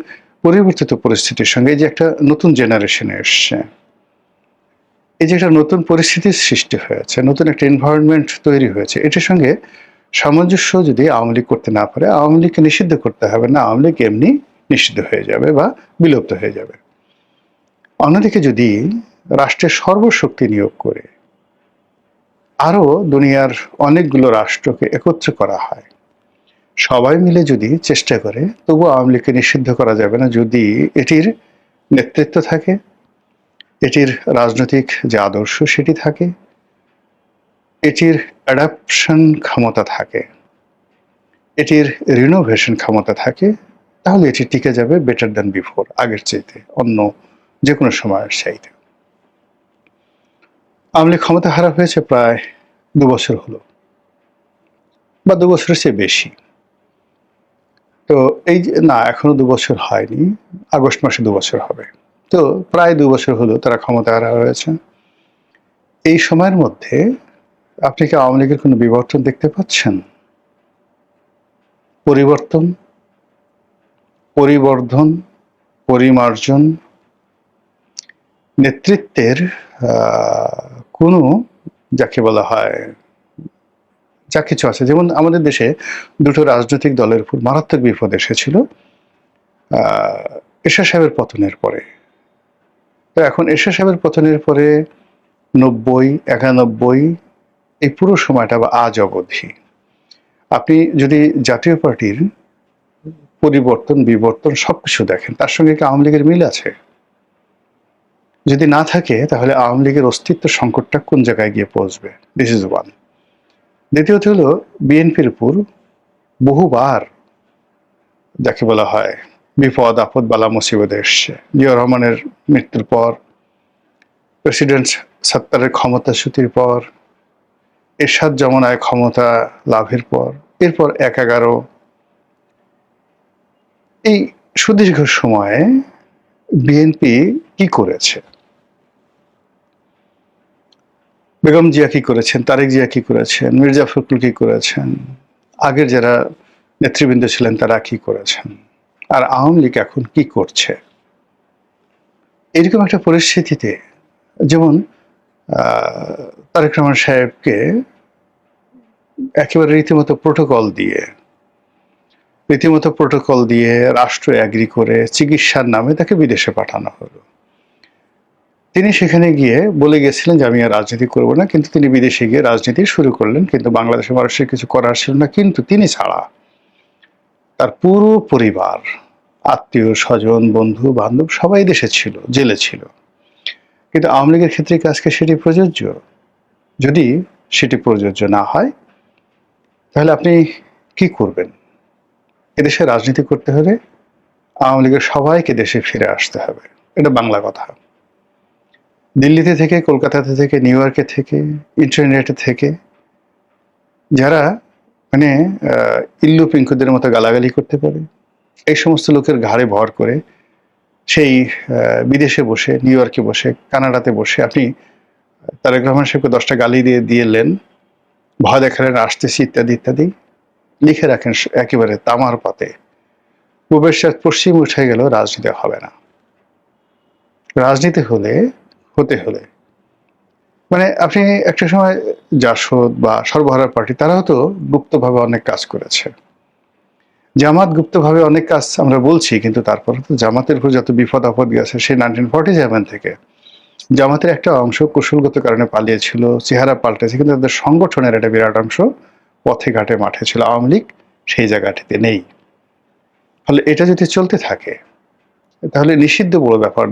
Speaker 3: পরিবর্তিত পরিস্থিতির সঙ্গে যে একটা নতুন জেনারেশনে এসছে, এই যে একটা নতুন পরিস্থিতির সৃষ্টি হয়েছে, নতুন একটা এনভায়রনমেন্ট তৈরি হয়েছে, এটার সঙ্গে সামঞ্জস্য যদি আওয়ামী লীগ করতে না পারে, আওয়ামী লীগকে নিষিদ্ধ করতে হবে না, আওয়ামী লীগ এমনি নিষিদ্ধ হয়ে যাবে বা বিলুপ্ত হয়ে যাবে। অন্যদিকে যদি রাষ্ট্রের সর্বশক্তি নিয়োগ করে আরো দুনিয়ার অনেকগুলো রাষ্ট্রকে একত্র করা হয়, সবাই মিলে যদি চেষ্টা করে, তবু আওয়ামী লীগকে নিষিদ্ধ করা যাবে না যদি এটির নেতৃত্ব থাকে, এটির রাজনৈতিক যে আদর্শ সেটি থাকে, এটির অ্যাডাপশন ক্ষমতা থাকে, এটির রিনোভেশন ক্ষমতা থাকে, তাহলে এটি টিকে যাবে বেটার দ্যান বিফোর, আগের চাইতে, অন্য যে কোনো সময়ের চাইতে। আওয়ামী লীগ ক্ষমতা হারা হয়েছে প্রায় 2 বছর হলো, বা 2 বছরের চেয়ে বেশি। তো এই যে না, এখনো 2 বছর হয়নি, আগস্ট মাসে 2 বছর হবে। তো প্রায় 2 বছর হলো তারা ক্ষমতা হারা হয়েছে। এই সময়ের মধ্যে আপনি কি আওয়ামী লীগের কোনো বিবর্তন দেখতে পাচ্ছেন? পরিবর্তন, পরিবর্ধন, পরিমার্জন, নেতৃত্বের কোনো, যাকে বলা হয়, যা কিছু আছে। যেমন আমাদের দেশে দুটো রাজনৈতিক দলের উপর মারাত্মক বিপদ এসেছিল এরশাদ সাহেবের পতনের পরে। তো এখন এরশাদ সাহেবের পতনের পরে 90, 91 এই পুরো সময়টা বা আজ অবধি আপনি যদি জাতীয় পার্টির পরিবর্তন বিবর্তন সবকিছু দেখেন, তার সঙ্গে কি আওয়ামী লীগের মিল আছে? যদি না থাকে, তাহলে আওয়ামী লীগের অস্তিত্ব সংকটটা কোন জায়গায় গিয়ে পৌঁছবে? This is one. দ্বিতীয়ত হলো বিএনপির উপর বহুবার, যাকে বলা হয়, বিপদ আপদ বালা মুসিবত এসছে। জিয়াউর রহমানের মৃত্যুর পর, প্রেসিডেন্ট সাত্তারের ক্ষমতাচ্যুতির পর, এরশাদ জমানায় ক্ষমতা লাভের পর, এরপর 11 এই সুদীর্ঘ সময়ে বিএনপি কি করেছে? বেগম জিয়া কি করেছেন, তারেক জিয়া কি করেছেন, মির্জা ফখরুল কি করেছেন, আগের যারা নেতৃবৃন্দ ছিলেন তারা কি করেছেন, আর আওয়ামী লীগ এখন কি করছে। এরকম একটা পরিস্থিতিতে যেমন তারেক রহমান সাহেবকে একেবারে রীতিমতো প্রোটোকল দিয়ে রাষ্ট্র এগ্রি করে চিকিৎসার নামে তাকে বিদেশে পাঠানো হলো। তিনি সেখানে গিয়ে বলে গেছিলেন যে আমি আর রাজনীতি করবো না, কিন্তু তিনি বিদেশে গিয়ে রাজনীতি শুরু করলেন। কিন্তু বাংলাদেশের মানুষের কিছু করার ছিল না, কিন্তু তিনি ছাড়া তার পুরো পরিবার, আত্মীয় স্বজন, বন্ধু বান্ধব সবাই দেশে ছিল, জেলে ছিল। কিন্তু আওয়ামী লীগের ক্ষেত্রে কি আজকে সেটি প্রযোজ্য? যদি সেটি প্রযোজ্য না হয় তাহলে আপনি কি করবেন? এদেশে রাজনীতি করতে হলে আওয়ামী লীগের সবাইকে দেশে ফিরে আসতে হবে, এটা বাংলা কথা। দিল্লিতে থেকে, কলকাতাতে থেকে, নিউ ইয়র্কে থেকে, ইন্টারনেটে থেকে যারা মানে ইল্লু পিঙ্কুদের মতো গালাগালি করতে পারে, এই সমস্ত লোকের ঘাড়ে ভর করে সেই বিদেশে বসে, নিউ ইয়র্কে বসে, কানাডাতে বসে আপনি তারেক রহমান সাহেবকে 10টা গালি দিয়ে এলেন, ভয় দেখালেন আসতেছি ইত্যাদি ইত্যাদি, লিখে রাখেন একেবারে তামার পাতে। পূবের সাথে পশ্চিম উঠে গেল, রাজনীতি হবে না। রাজনীতি হতে হলে মানে আপনি একটা সময় জাসদ বা সর্বহারা পার্টি তারাও তো গুপ্তভাবে অনেক কাজ করেছে। জামাত গুপ্তভাবে অনেক কাজ আমরা বলছি, কিন্তু তারপরে তো জামাতের উপর যত বিপদ আপদ গেছে সেই 1947 থেকে জামাতের একটা অংশ কৌশলগত কারণে পালিয়েছিল, চেহারা পাল্টেছে, কিন্তু তাদের সংগঠনের একটা বিরাট অংশ পথে ঘাটে মাঠে ছিল। আওয়ামী লীগ সেই জায়গাটিতে নেই। ফলে এটা যদি চলতে থাকে তাহলে নিষিদ্ধ বড় ব্যাপার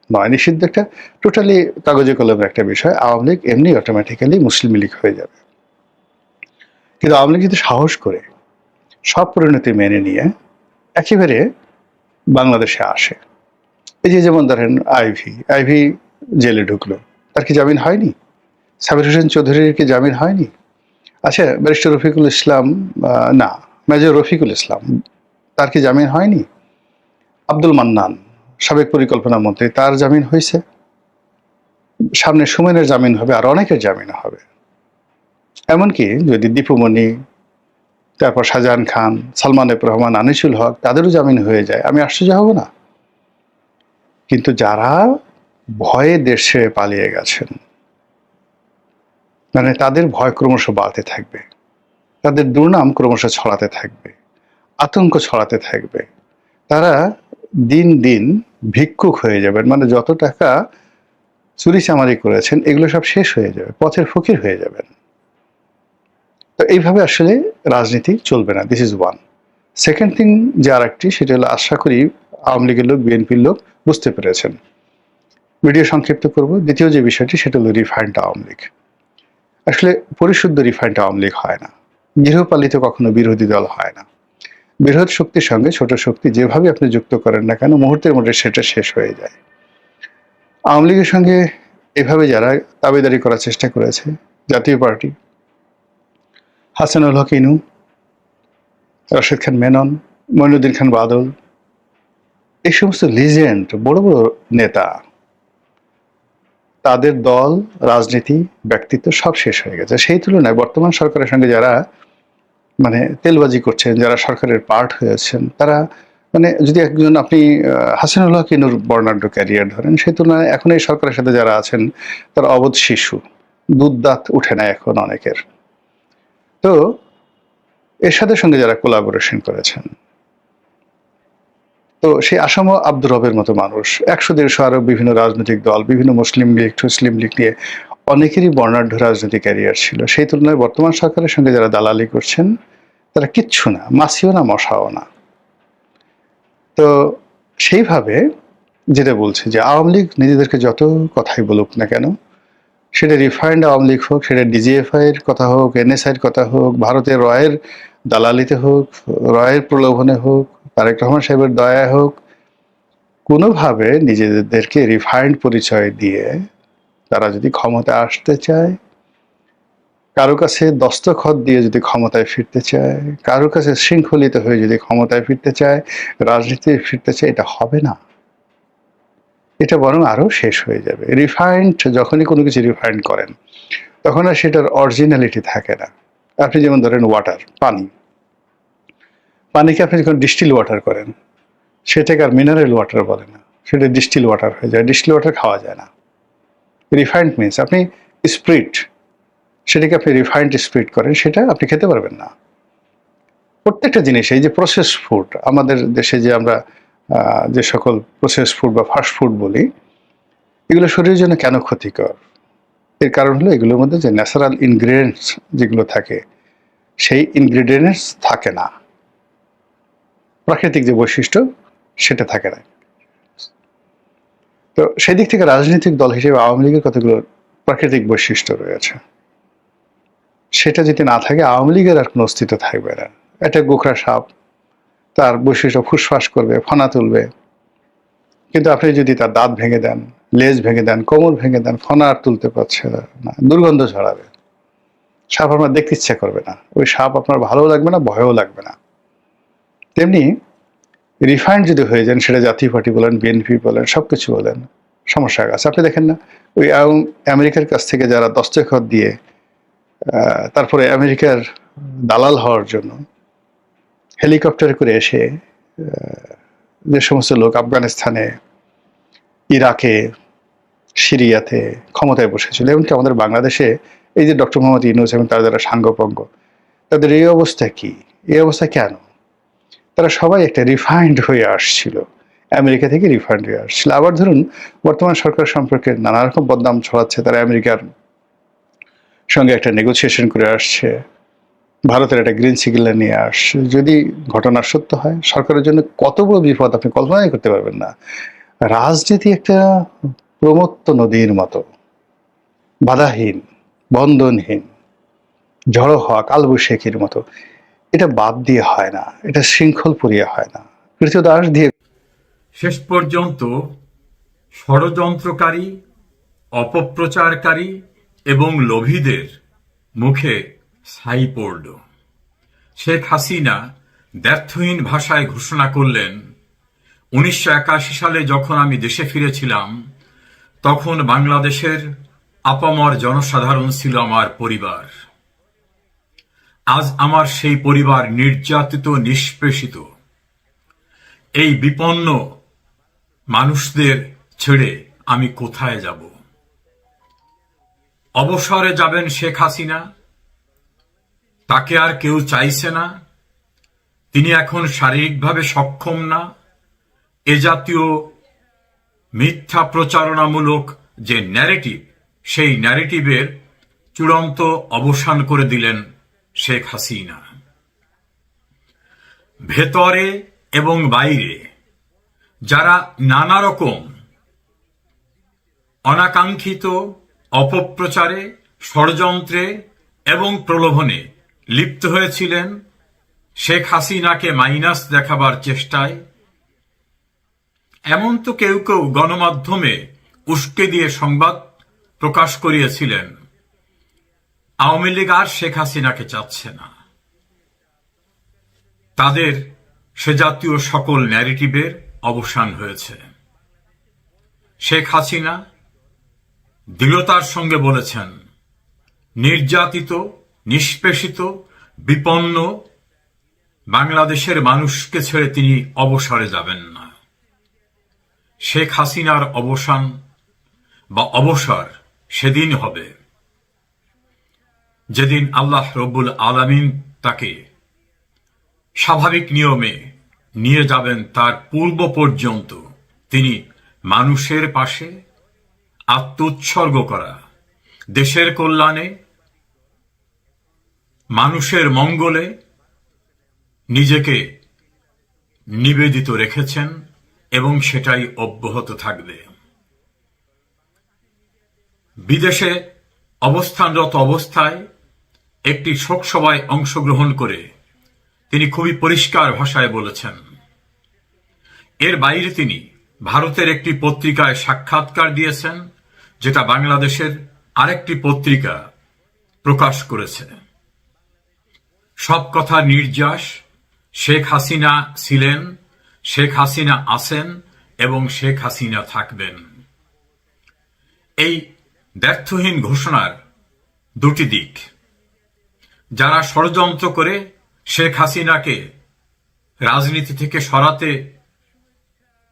Speaker 3: নয়, নিষিদ্ধ একটা টোটালি কাগজে কলমের একটা বিষয়। আওয়ামী লীগ এমনি অটোমেটিক্যালি মুসলিম লীগ হয়ে যাবে। কিন্তু আওয়ামী লীগ যদি সাহস করে সব পরিণতি মেনে নিয়ে একেবারে বাংলাদেশে আসে, এই যে যেমন ধরেন আইভি জেলে ঢুকলো, তার কি জামিন হয়নি? সাবির হোসেন চৌধুরীর কি জামিন হয়নি? আচ্ছা, ব্যারিস্টার রফিকুল ইসলাম, না, মেজর রফিকুল ইসলাম, তার কি জামিন হয়নি? আব্দুল মান্নান, সাবেক পরিকল্পনা মন্ত্রী, তার জামিন হয়েছে। সামনে সুমনের জামিন হবে, আর অনেকের জামিন হবে। এমনকি যদি দীপুমণি, তারপর শাহজাহান খান, সালমান এফ রহমান, আনিসুল হক, তাদেরও জামিন হয়ে যায়, আমি আশ্চর্য হব না। কিন্তু যারা ভয়ে দেশে পালিয়ে গেছেন, মানে তাদের ভয় ক্রমশ বাড়তে থাকবে, তাদের দুর্নাম ক্রমশ ছড়াতে থাকবে, আতঙ্ক ছড়াতে থাকবে। তারা দিন দিন ভিক্ষুক হয়ে যাবেন, মানে যত টাকা চুরি চামারি করেছেন এগুলো সব শেষ হয়ে যাবে, পথের ফকির হয়ে যাবেন। তো এইভাবে আসলে রাজনীতি চলবে না, this is one. Second thing যে আর একটি, সেটা হলো আশা করি আওয়ামী লীগের লোক, বিএনপির লোক বুঝতে পেরেছেন। ভিডিও সংক্ষিপ্ত করব। দ্বিতীয় যে বিষয়টি, সেটা হলো রিফাইন্ড আওয়ামী লীগ। আসলে পরিশুদ্ধ রিফাইন্ড আওয়ামী লীগ হয় না, গৃহপালিত কখনো বিরোধী দল হয় না। বৃহৎ শক্তির সঙ্গে ছোট শক্তি যেভাবে আপনি যুক্ত করেন না কেন, মুহূর্তের মধ্যে সেটা শেষ হয়ে যায়। আওয়ামী লীগের সঙ্গে এভাবে যারা দাবিদারি করার চেষ্টা করেছে, জাতীয় পার্টি, হাসানুল হক ইনু, রাশেদ খান মেনন, মঈনুদ্দিন খান বাদল, এই সমস্ত লিজেন্ড বড় বড় নেতা, তাদের দল, রাজনীতি, ব্যক্তিত্ব সব শেষ হয়ে গেছে। সেই তুলনায় বর্তমান সরকারের সঙ্গে যারা মানে তেলবাজি করছেন, যারা সরকারের পার্ট হয়েছেন, তারা মানে যদি একজন আপনি হাসানুল হক ইনুর বর্ণাঢ্য ক্যারিয়ার ধরেন, সেই তুলনায় এখন এই সরকারের সাথে যারা আছেন তারা অবোধ শিশু, দুধ দাঁত উঠে না এখন অনেকের। তো এরশাদের সঙ্গে যারা কোলাবোরেশন করেছেন, তো সেই আসাম আব্দুর রবের মতো মানুষ, 100-150 আরো বিভিন্ন রাজনৈতিক দল, বিভিন্ন মুসলিম লীগ নিয়ে অনেকেরই বর্ণাঢ্য রাজনৈতিক ক্যারিয়ার ছিল। সেই তুলনায় বর্তমান সরকারের সঙ্গে যারা দালালি করছেন তারা কিচ্ছু না, মাছিও না, মশাও না। তো সেইভাবে যেটা বলছে যে আওয়ামী লীগ নিজেদেরকে যত কথাই বলুক না কেন, সেটা রিফাইন্ড আওয়ামী লীগ হোক, সেটা ডিজিএফআই এর কথা হোক, এনএসআই এর কথা হোক, ভারতের রয়ের দালালিতে হোক, রয়ের প্রলোভনে হোক, তারেক রহমান সাহেবের দয়ায় হোক, কোনোভাবে নিজেদেরকে রিফাইন্ড পরিচয় দিয়ে তারা যদি ক্ষমতা আসতে চায়, কারো কাছে দস্তখত দিয়ে যদি ক্ষমতায় ফিরতে চায়, কারো কাছে শৃঙ্খলিত হয়ে যদি ক্ষমতায় ফিরতে চায়, রাজনীতি ফিরতে চায়, এটা হবে না। এটা বরং আরো শেষ হয়ে যাবে। রিফাইন্ড, যখনই কোনো কিছু রিফাইন্ড করেন, তখন আর সেটার অরিজিনালিটি থাকে না। আপনি যেমন ধরেন ওয়াটার, পানিকে আপনি যখন ডিস্টিল ওয়াটার করেন, সেটাকে আর মিনারেল ওয়াটার বলে না, সেটা ডিস্টিল ওয়াটার হয়ে যায়। ডিস্টিল ওয়াটার খাওয়া যায় না। রিফাইন্ড মিন্স আপনি স্প্রিট, সেটাকে আপনি রিফাইন্ড স্প্রিট করেন, সেটা আপনি খেতে পারবেন না। প্রত্যেকটা জিনিস, এই যে প্রসেস ফুড, আমাদের দেশে যে আমরা যে সকল প্রসেস ফুড বা ফাস্ট ফুড বলি, এগুলো শরীরের জন্য কেন ক্ষতিকর? এর কারণ হলো এগুলোর মধ্যে যে ন্যাচারাল ইনগ্রিডিয়েন্টস যেগুলো থাকে, সেই ইনগ্রিডিয়েন্টস থাকে না, প্রাকৃতিক যে বৈশিষ্ট্য সেটা থাকে না। তো সেই দিক থেকে রাজনৈতিক দল হিসেবে আওয়ামী লীগের কতগুলো প্রাকৃতিক বৈশিষ্ট্য রয়েছে, সেটা যদি না থাকে আওয়ামী লীগের আর কোনো অস্তিত্ব থাকবে না। একটা গোখরা সাপ, তার বৈশিষ্ট্য ফুসফাস করবে, ফনা তুলবে, কিন্তু আপনি যদি তার দাঁত ভেঙে দেন, লেজ ভেঙে দেন, কোমর ভেঙে দেন, ফনা আর তুলতে পারছে না, দুর্গন্ধ ছড়াবে, সাপ আপনার দেখতে ইচ্ছা করবে না, ওই সাপ আপনার ভালো লাগবে না, ভয়ও লাগবে না। তেমনি রিফাইন্ড যদি হয়ে যান, সেটা জাতীয় পার্টি বলেন, বিএনপি বলেন, সবকিছু বলেন, সমস্যা আছে। আপনি দেখেন না, ওই আমেরিকার কাছ থেকে যারা দস্তখত দিয়ে তারপরে আমেরিকার দালাল হওয়ার জন্য হেলিকপ্টারে করে এসে যে সমস্ত লোক আফগানিস্তানে, ইরাকে, সিরিয়াতে ক্ষমতায় বসেছিল, এমনকি আমাদের বাংলাদেশে এই যে ডক্টর মোহাম্মদ ইউনূস এবং তার যারা সাঙ্গপাঙ্গ, তাদের এই অবস্থা কি? এই অবস্থা কেন? তারা সবাই একটা রিফাইন্ড হয়ে আসছিল, আমেরিকা থেকে রিফাইন্ড হয়ে আসছিল। আবার ধরুন, বর্তমান সরকার সম্পর্কে নানা রকম বদনাম ছড়াচ্ছে, তারা আমেরিকার সঙ্গে একটা নেগোসিয়েশন করে আসছে, ভারতের একটা গ্রিন সিগন্যাল নিয়ে আসছে। যদি ঘটনা সত্য হয়, সরকারের জন্য কত বড় বিপদ আপনি কল্পনাই করতে পারবেন না। রাজনীতি একটা প্রমত্ত নদীর মতো, বাধাহীন, বন্ধনহীন, ঝড়ো হওয়া কালবৈশাখীর মতো। এটা বাদ দিয়ে হয় না, এটা শৃঙ্খল পুরিয়ে হয় না, কৃতদাস দিয়ে।
Speaker 4: শেষ পর্যন্ত ষড়যন্ত্রকারী, অপপ্রচারকারী এবং লোভীদের মুখে ছাই পড়ল। শেখ হাসিনা দ্ব্যর্থহীন ভাষায় ঘোষণা করলেন, 1981 সালে যখন আমি দেশে ফিরেছিলাম, তখন বাংলাদেশের আপামর জনসাধারণ ছিল আমার পরিবার। আজ আমার সেই পরিবার নির্যাতিত, নিষ্পেষিত। এই বিপন্ন মানুষদের ছেড়ে আমি কোথায় যাব? অবসরে যাবেন শেখ হাসিনা, তাকে আর কেউ চাইছে না, তিনি এখন শারীরিকভাবে সক্ষম না। এ জাতীয় মিথ্যা প্রচারণামূলক যে ন্যারেটিভ, সেই ন্যারেটিভের চূড়ান্ত অবসান করে দিলেন শেখ হাসিনা। ভেতরে এবং বাইরে যারা নানা রকম অনাকাঙ্ক্ষিত অপপ্রচারে, ষড়যন্ত্রে এবং প্রলোভনে লিপ্ত হয়েছিলেন, শেখ হাসিনাকে মাইনাস দেখাবার চেষ্টায়, এমন তো কেউ কেউ গণমাধ্যমে উস্কে দিয়ে সংবাদ প্রকাশ করিয়েছিলেন আওয়ামী লীগ আর শেখ হাসিনাকে চাচ্ছে না। তাদের সে জাতীয় সকল ন্যারেটিভের অবসান হয়েছে। শেখ হাসিনা দৃঢ়তার সঙ্গে বলেছেন, নির্যাতিত, নিষ্পেষিত, বিপন্ন বাংলাদেশের মানুষকে ছেড়ে তিনি অবসরে যাবেন না। শেখ হাসিনার অবসান বা অবসর সেদিন হবে যেদিন আল্লাহ রব্বুল আলামিন তাকে স্বাভাবিক নিয়মে নিয়ে যাবেন। তার পূর্ব পর্যন্ত তিনি মানুষের পাশে আত্মোৎসর্গ করা, দেশের কল্যাণে, মানুষের মঙ্গলে নিজেকে নিবেদিত রেখেছেন এবং সেটাই অব্যাহত থাকবে। বিদেশে অবস্থানরত অবস্থায় একটি শোকসভায় অংশগ্রহণ করে তিনি খুবই পরিষ্কার ভাষায় বলেছেন। এর বাইরে তিনি ভারতের একটি পত্রিকায় সাক্ষাৎকার দিয়েছেন, যেটা বাংলাদেশের আরেকটি পত্রিকা প্রকাশ করেছে। সব কথা নির্যাস, শেখ হাসিনা ছিলেন, শেখ হাসিনা আছেন এবং শেখ হাসিনা থাকবেন। এই দ্ব্যর্থহীন ঘোষণার দুটি দিক। যারা ষড়যন্ত্র করে শেখ হাসিনাকে রাজনীতি থেকে সরাতে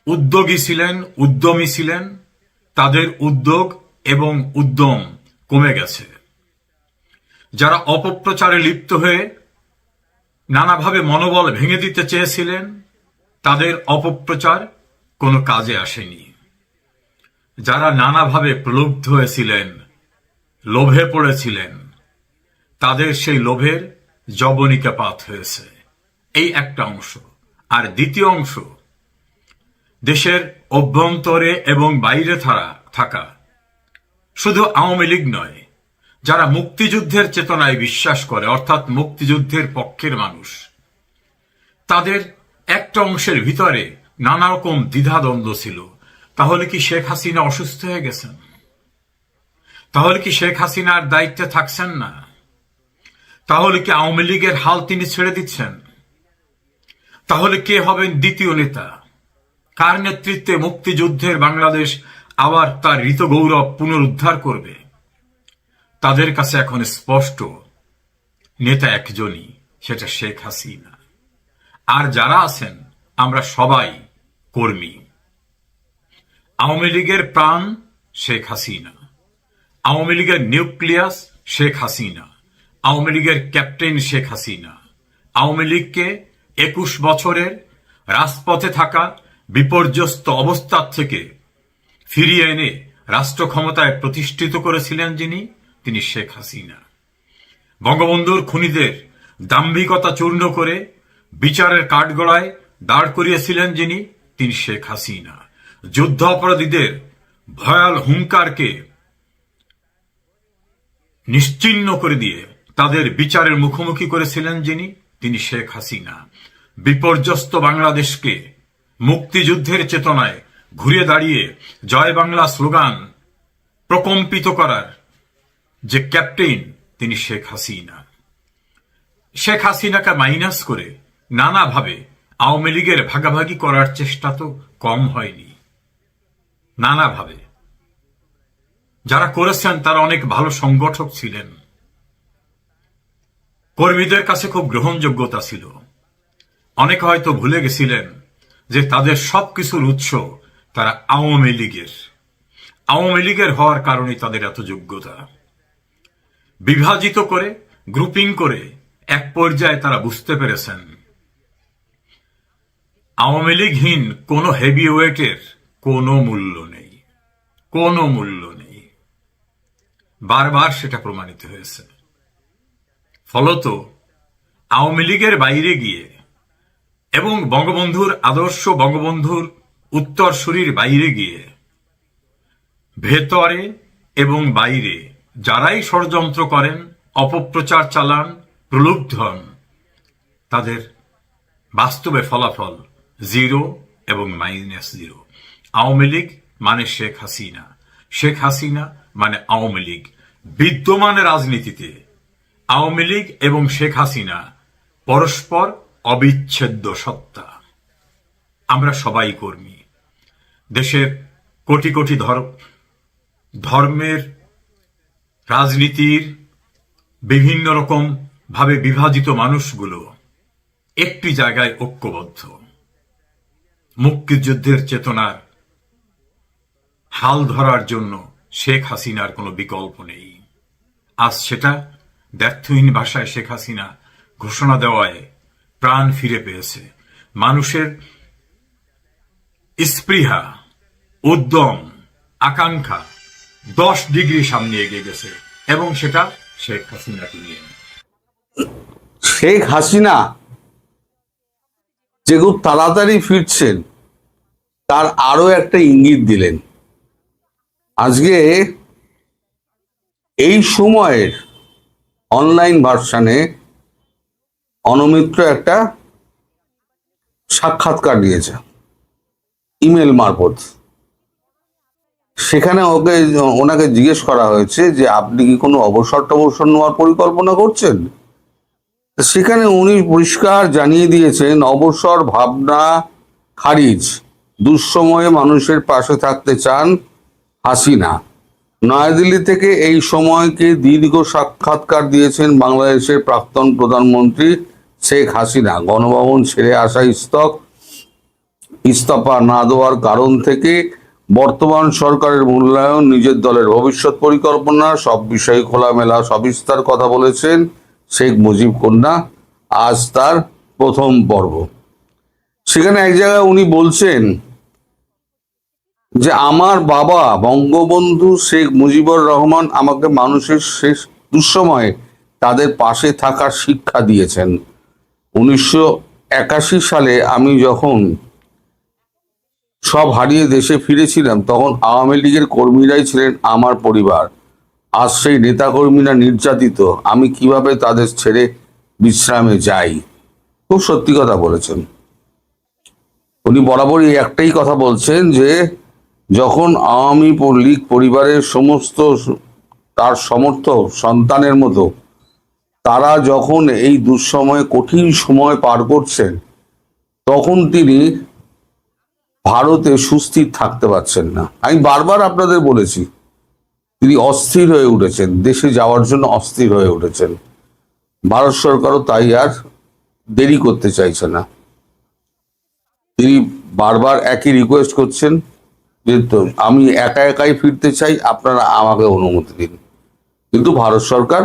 Speaker 4: উদ্যমী ছিলেন, তাদের উদ্যোগ এবং উদ্যম কমে গেছে। যারা অপপ্রচারে লিপ্ত হয়ে নানাভাবে মনোবল ভেঙে দিতে চেয়েছিলেন, তাদের অপপ্রচার কোনো কাজে আসেনি। যারা নানাভাবে প্রলুব্ধ হয়েছিলেন, লোভে পড়েছিলেন, তাদের সেই লোভের যবনিকাপাত হয়েছে। এই একটা অংশ। আর দ্বিতীয় অংশ, দেশের অভ্যন্তরে এবং বাইরে থাকা শুধু আওয়ামী লীগ নয়, যারা মুক্তিযুদ্ধের চেতনায় বিশ্বাস করে, অর্থাৎ মুক্তিযুদ্ধের পক্ষের মানুষ, তাদের একটা অংশের ভিতরে নানা রকম দ্বিধাদ্বন্দ্ব ছিল। তাহলে কি শেখ হাসিনা অসুস্থ হয়ে গেছেন? তাহলে কি শেখ হাসিনার দায়িত্বে থাকছেন না? তাহলে কি আওয়ামী লীগের হাল তিনি ছেড়ে দিচ্ছেন? তাহলে কে হবেন দ্বিতীয় নেতা? কার নেতৃত্বে মুক্তিযুদ্ধের বাংলাদেশ আবার তার ঋত গৌরব পুনরুদ্ধার করবে? তাদের কাছে এখন স্পষ্ট, নেতা একজনই, সেটা শেখ হাসিনা। আর যারা আছেন আমরা সবাই কর্মী। আওয়ামী লীগের প্রাণ শেখ হাসিনা, আওয়ামী লীগের নিউক্লিয়াস শেখ হাসিনা, আওয়ামী লীগের ক্যাপ্টেন শেখ হাসিনা। আওয়ামী লীগকে 21 বছরের রাজপথে থাকা বিপর্যস্ত অবস্থা থেকে ফিরিয়ে এনে রাষ্ট্র ক্ষমতায় প্রতিষ্ঠিত করেছিলেন যিনি, তিনি শেখ হাসিনা। বঙ্গবন্ধুর খুনিদের দাম্ভিকতা চূর্ণ করে বিচারের কাঠগড়ায় দাঁড় করিয়েছিলেন যিনি, তিনি শেখ হাসিনা। যুদ্ধ অপরাধীদের ভয়াল হুঙ্কারকে নিশ্চিহ্ন করে দিয়ে তাদের বিচারের মুখোমুখি করেছিলেন যিনি, তিনি শেখ হাসিনা। বিপর্যস্ত বাংলাদেশকে মুক্তিযুদ্ধের চেতনায় ঘুরে দাঁড়িয়ে জয় বাংলা স্লোগান প্রকম্পিত করার যে ক্যাপ্টেন, তিনি শেখ হাসিনা। শেখ হাসিনাকে মাইনাস করে নানাভাবে আওয়ামী লীগের ভাগাভাগি করার চেষ্টা তো কম হয়নি। নানাভাবে যারা করেছেন তারা অনেক ভালো সংগঠক ছিলেন, কর্মীদের কাছে খুব গ্রহণযোগ্যতা ছিল। অনেকে হয়তো ভুলে গেছিলেন যে তাদের সবকিছুর উৎস তারা আওয়ামী লীগের হওয়ার কারণে তাদের এত যোগ্যতা। বিভাজিত করে, গ্রুপিং করে এক পর্যায়ে তারা বুঝতে পেরেছেন আওয়ামী লীগহীন কোন হেভিওয়েটের কোনো মূল্য নেই, কোনো মূল্য নেই। বারবার সেটা প্রমাণিত হয়েছে। ফলত আওয়ামী লীগের বাইরে গিয়ে এবং বঙ্গবন্ধুর আদর্শ, বঙ্গবন্ধুর উত্তরসূরির বাইরে গিয়ে ভেতরে এবং বাইরে যারাই ষড়যন্ত্র করেন, অপপ্রচার চালান, প্রলুব্ধ হন, তাদের বাস্তবে ফলাফল 0 এবং -0। আওয়ামী লীগ মানে শেখ হাসিনা, শেখ হাসিনা মানে আওয়ামী লীগ। বিদ্যমান রাজনীতিতে আওয়ামী লীগ এবং শেখ হাসিনা পরস্পর অবিচ্ছেদ্য সত্তা। আমরা সবাই কর্মী। দেশের কোটি কোটি ধর্মের, রাজনীতির বিভিন্ন রকম ভাবে বিভাজিত মানুষগুলো একটি জায়গায় ঐক্যবদ্ধ। মুক্তিযুদ্ধের চেতনার হাল ধরার জন্য শেখ হাসিনার কোনো বিকল্প নেই। আজ সেটা দ্ব্যর্থহীন ভাষায় শেখ হাসিনা ঘোষণা দেওয়ায় প্রাণ ফিরে পেয়েছে। মানুষের স্পৃহা, উদ্যম, আকাঙ্ক্ষা 10 ডিগ্রি সামনে এগিয়ে গেছে, এবং সেটা শেখ হাসিনাকে নিয়ে।
Speaker 5: শেখ হাসিনা যে খুব তাড়াতাড়ি ফিরছেন তার আরো একটা ইঙ্গিত দিলেন। আজকে এই সময়ের অনলাইন ভার্সানে অনমিত্র একটা সাক্ষাৎকার দিয়েছে ইমেল মারফত। সেখানে ওনাকে জিজ্ঞেস করা হয়েছে যে আপনি কি কোনো অবসর টবসর নেওয়ার পরিকল্পনা করছেন? সেখানে উনি পরিষ্কার জানিয়ে দিয়েছেন অবসর ভাবনা খারিজ, দুঃসময়ে মানুষের পাশে থাকতে চান হাসিনা। নয়াদিল্লি থেকে এই সময়কে দীর্ঘ সাক্ষাৎকার দিয়েছেন বাংলাদেশের প্রাক্তন প্রধানমন্ত্রী শেখ হাসিনা। গণভবন ছেড়ে আসা ইস্তফা না দেওয়ার কারণ থেকে বর্তমান সরকারের মূল্যায়ন, নিজের দলের ভবিষ্যৎ পরিকল্পনা সব বিষয়ে খোলামেলা সবিস্তার কথা বলেছেন শেখ মুজিব কন্যা। আজ তার প্রথম পর্ব। সেখানে এক জায়গায় উনি বলছেন যে আমার বাবা বঙ্গবন্ধু শেখ মুজিবুর রহমান আমাকে মানুষের শেষ দুঃসময়ে তাদের পাশে থাকার শিক্ষা দিয়েছেন। 1981 সালে আমি যখন সব হারিয়ে দেশে ফিরেছিলাম তখন আওয়ামী লীগের কর্মীরাই ছিলেন আমার পরিবার। আজ সেই নেতাকর্মীরা নির্যাতিত, আমি কিভাবে তাদের ছেড়ে বিশ্রামে যাই। খুব সত্যি কথা বলেছেন উনি। বরাবরই একটাই কথা বলছেন যে যখন আওয়ামী লীগ পরিবারের সমস্ত তার সমর্থক সন্তানের মতো তারা যখন এই দুঃসময়ে কঠিন সময় পার করছেন তখন তিনি ভারতে সুস্থির থাকতে পারছেন না। আমি বারবার আপনাদের বলেছি তিনি অস্থির হয়ে উঠেছেন, দেশে যাওয়ার জন্য অস্থির হয়ে উঠেছেন। ভারত সরকারও তাই আর দেরি করতে চাইছে না। তিনি বারবার একই রিকোয়েস্ট করছেন যে আমি একা একাই ফিরতে চাই, আপনারা আমাকে অনুমতি দিন। কিন্তু ভারত সরকার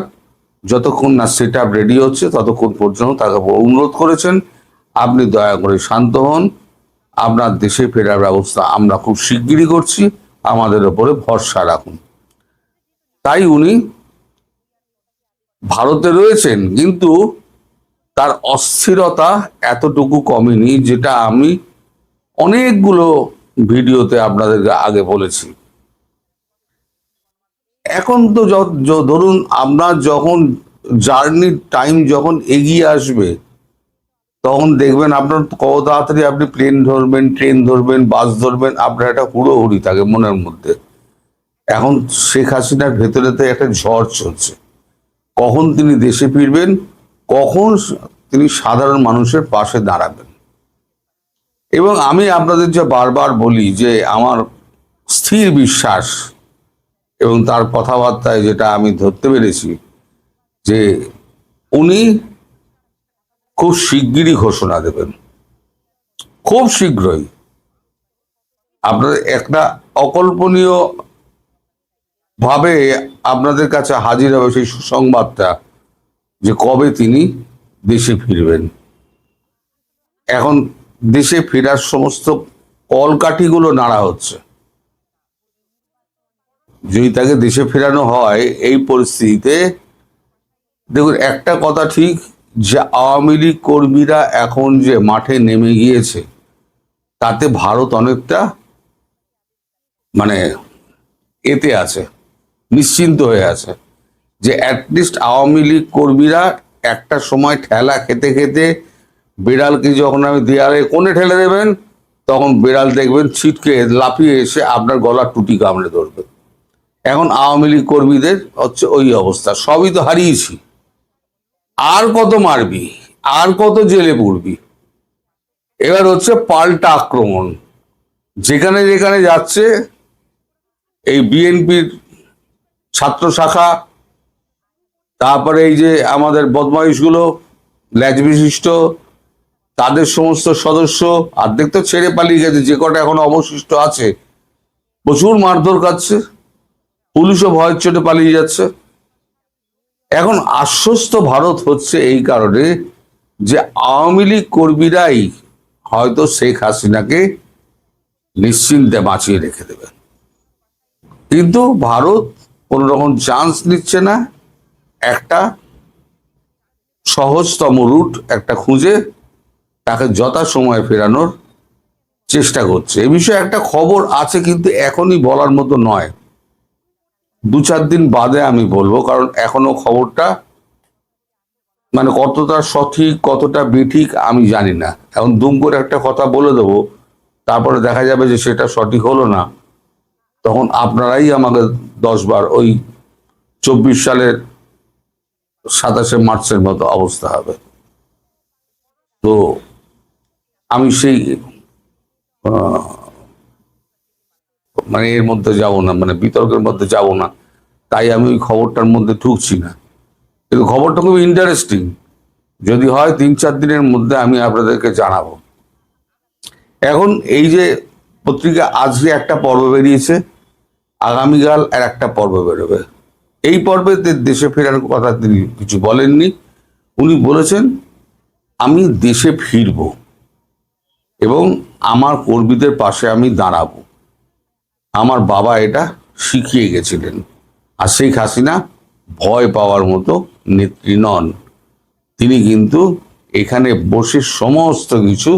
Speaker 5: যতক্ষণ না সেট আপ রেডি হচ্ছে ততক্ষণ পর্যন্ত তাকে অনুরোধ করেছেন আপনি দয়া করে শান্ত হন, আপনার দেশে ফেরার ব্যবস্থা আমরা খুব শিগগিরই করছি, আমাদের ওপরে ভরসা রাখুন। তাই উনি ভারতে রয়েছেন, কিন্তু তার অস্থিরতা এতটুকু কমেনি, যেটা আমি অনেকগুলো ভিডিওতে আপনাদেরকে আগে বলেছি। এখন তো ধরুন আপনার যখন জার্নির টাইম যখন এগিয়ে আসবে তখন দেখবেন আপনার কত তাড়াতাড়ি আপনি প্লেন ধরবেন, ট্রেন ধরবেন, বাস ধরবেন, আপনার একটা হুড়োহুড়ি থাকে মনের মধ্যে। এখন শেখ হাসিনার ভেতরেতে একটা ঝড় চলছে, কখন তিনি দেশে ফিরবেন, কখন তিনি সাধারণ মানুষের পাশে দাঁড়াবেন। এবং আমি আপনাদের যে বারবার বলি যে আমার স্থির বিশ্বাস এবং তার কথাবার্তায় যেটা আমি ধরতে পেরেছি যে উনি খুব শিগগিরই ঘোষণা দেবেন, খুব শীঘ্রই। আপনাদের একটা অকল্পনীয় ভাবে আপনাদের কাছে হাজির হবে সেই সুসংবাদটা যে কবে তিনি দেশে ফিরবেন। এখন দেশে ফেরার সমস্ত কলকাঠিগুলো নাড়া হচ্ছে। যদি তাকে দেশে ফেরানো হয় এই পরিস্থিতিতে, দেখুন একটা কথা ঠিক যে আওয়ামী লীগ কর্মীরা এখন যে মাঠে নেমে গিয়েছে তাতে ভারত অনেকটা মানে এতে আছে, নিশ্চিন্ত হয়ে আছে যে অ্যাটলিস্ট আওয়ামী লীগ কর্মীরা একটা সময় ঠেলা খেতে খেতে বিড়ালকে যখন আমি দেয়ালে কোণে ঠেলে দেবেন তখন বিড়াল দেখবেন ছিটকে লাফিয়ে এসে আপনার গলার টুটি কামড়ে ধরবে। এখন আওয়ামী লীগ কর্মীদের হচ্ছে ওই অবস্থা, সবই তো হারিয়েছি, আর কত মারবি, আর কত জেলে পড়বি। এবার হচ্ছে পাল্টা আক্রমণ, যেখানে যেখানে যাচ্ছে এই বিএনপির ছাত্র শাখা, তারপরে এই যে আমাদের বদমাইশগুলো ল্যাজ বিশিষ্ট তাদের সমস্ত সদস্য, অর্ধেক তো ছেড়ে পালিয়ে গেছে, যে কটা এখন অবশিষ্ট আছে প্রচুর মারধর খাচ্ছে, পুলিশও ভয়ের চোটে পালিয়ে যাচ্ছে। এখন আশ্বস্ত ভারত হচ্ছে এই কারণে যে আওয়ামী লীগ কর্মীরাই হয়তো শেখ হাসিনাকে নিশ্চিন্তে বাঁচিয়ে রেখে দেবে। কিন্তু ভারত কোনো রকম চান্স নিচ্ছে না, একটা সহজতম রুট একটা খুঁজে তাকে যথাসময়ে ফেরানোর চেষ্টা করছে। এ বিষয়ে একটা খবর আছে কিন্তু এখনই বলার মতো নয়, 2-4 দিন বাদে আমি বলবো, কারণ এখনো খবরটা মানে কতটা সঠিক কতটা বেঠিক আমি জানি না। এখন দুম করে একটা কথা বলে দেবো, তারপরে দেখা যাবে যে সেটা সঠিক হলো না, তখন আপনারাই আমাকে 10 বার ওই 24 সালের 27শে মার্চের মতো অবস্থা হবে। তো আমি সেই মানে এর মধ্যে যাব না, মানে বিতর্কের মধ্যে যাব না, তাই আমি ওই খবরটার মধ্যে ঢুকছি না। কিন্তু খবরটা খুব ইন্টারেস্টিং, যদি হয় 3-4 দিনের মধ্যে আমি আপনাদেরকে জানাবো। এখন এই যে পত্রিকা আজকে একটা পর্ব বেরিয়েছে, আগামীকাল আর একটা পর্ব বেরোবে। এই পর্বে দেশে ফেরার কথা তিনি কিছু বলেননি। উনি বলেছেন আমি দেশে ফিরব এবং আমার কর্মীদের পাশে আমি দাঁড়াবো। আমার বাবা এটা শিখিয়ে গেছিলেন। আর শেখ হাসিনা ভয় পাওয়ার মতো নেত্রী নন। তিনি কিন্তু এখানে বসে সমস্ত কিছু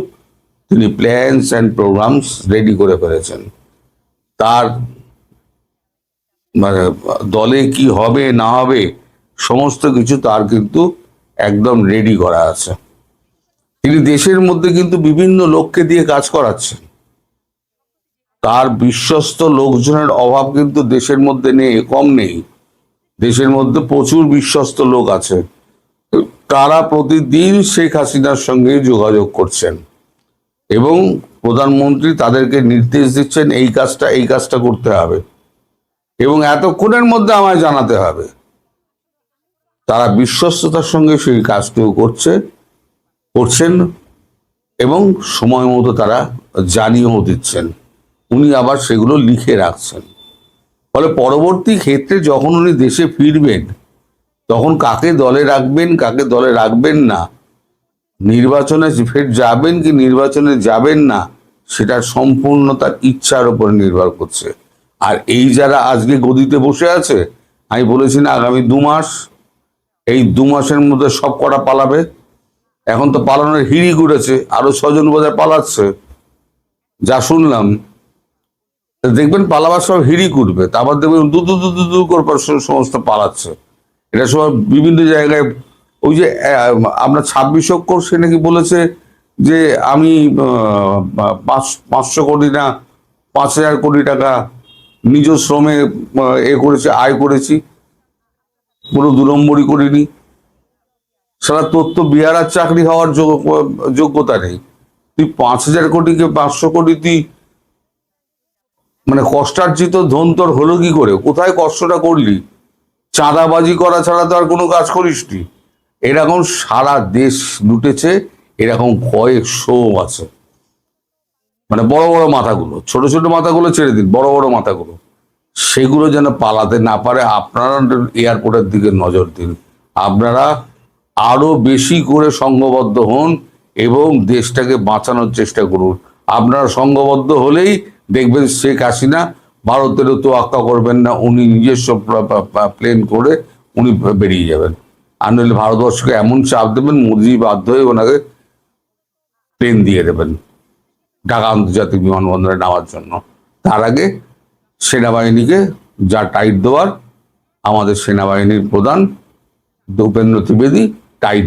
Speaker 5: তিনি প্ল্যানস অ্যান্ড প্রোগ্রামস রেডি করে ফেলেছেন। তার মানে দলে কি হবে না হবে সমস্ত কিছু তার কিন্তু একদম রেডি করা আছে। তিনি দেশের মধ্যে কিন্তু বিভিন্ন লোককে দিয়ে কাজ করাচ্ছেন। তার বিশ্বস্ত লোকজনের অভাব কিন্তু দেশের মধ্যে নেই, কম নেই। দেশের মধ্যে প্রচুর বিশ্বস্ত লোক আছে। তারা প্রতিদিন শেখ হাসিনার সঙ্গে যোগাযোগ করছেন এবং প্রধানমন্ত্রী তাদেরকে নির্দেশ দিচ্ছেন এই কাজটা করতে হবে এবং এতক্ষণের মধ্যে আমায় জানাতে হবে। তারা বিশ্বস্ততার সঙ্গে সেই কাজটিও করছেন এবং সময় মতো তারা জানিয়েও দিচ্ছেন। উনি আবার সেগুলো লিখে রাখছেন। ফলে পরবর্তী ক্ষেত্রে যখন উনি দেশে ফিরবেন তখন কাকে দলে রাখবেন কাকে দলে রাখবেন না, নির্বাচনে ফের যাবেন কি নির্বাচনে যাবেন না, সেটা সম্পূর্ণ তার ইচ্ছার উপর নির্ভর করছে। আর এই যারা আজকে গদিতে বসে আছে, আমি বলেছি না আগামী 2 মাস, এই 2 মাসের মধ্যে সব কটা পালাবে। এখন তো পালানোর হিড়ি ঘুরেছে, আরো 6 জন বোধহয় পালাচ্ছে যা শুনলাম। দেখবেন পালাবার সব হিড়ি করবে, তারপর দেখবেন দু করবার সমস্ত পালাচ্ছে। এটা সব বিভিন্ন জায়গায়। ওই যে আমরা 26 অক্ষর সে নাকি বলেছে যে আমি 500 কোটি না 5000 কোটি টাকা নিজ শ্রমে আয় করেছি, কোনো 2 নম্বরই করিনি। সারা তোর তো বিহার চাকরি হওয়ার যোগ্যতা নেই। তুই 5000 কোটিকে 500 কোটি তুই মানে কষ্টার্জিত ধন তোর হলো কি করে? কোথায় কষ্টটা করলি? চাঁদাবাজি করা ছাড়া তো আর কোনো কাজ করিসনি। এরকম সারা দেশ লুটেছে, এরকম কয়েকশো আছে। মানে বড় বড় মাথাগুলো, ছোট ছোট মাথাগুলো ছেড়ে দিন, বড় বড় মাথাগুলো, সেগুলো যেন পালাতে না পারে। আপনারা এয়ারপোর্টের দিকে নজর দিন। আপনারা আরো বেশি করে সংঘবদ্ধ হন এবং দেশটাকে বাঁচানোর চেষ্টা করুন। আপনারা সংঘবদ্ধ হলেই দেখবেন শেখ হাসিনা ভারতেরও তোয়াক্কা করবেন না, উনি নিজস্ব প্লেন করে উনি বেরিয়ে যাবেন। আর নইলে ভারতবর্ষকে এমন চাপ দেবেন, মোদি বাধ্য হয়ে ওনাকে প্লেন দিয়ে দেবেন ঢাকা আন্তর্জাতিক বিমানবন্দরে নামার জন্য। তার আগে সেনাবাহিনীকে যা টাইট দেওয়ার, আমাদের সেনাবাহিনীর প্রধান ভূপেন্দ্র ত্রিবেদী টাইট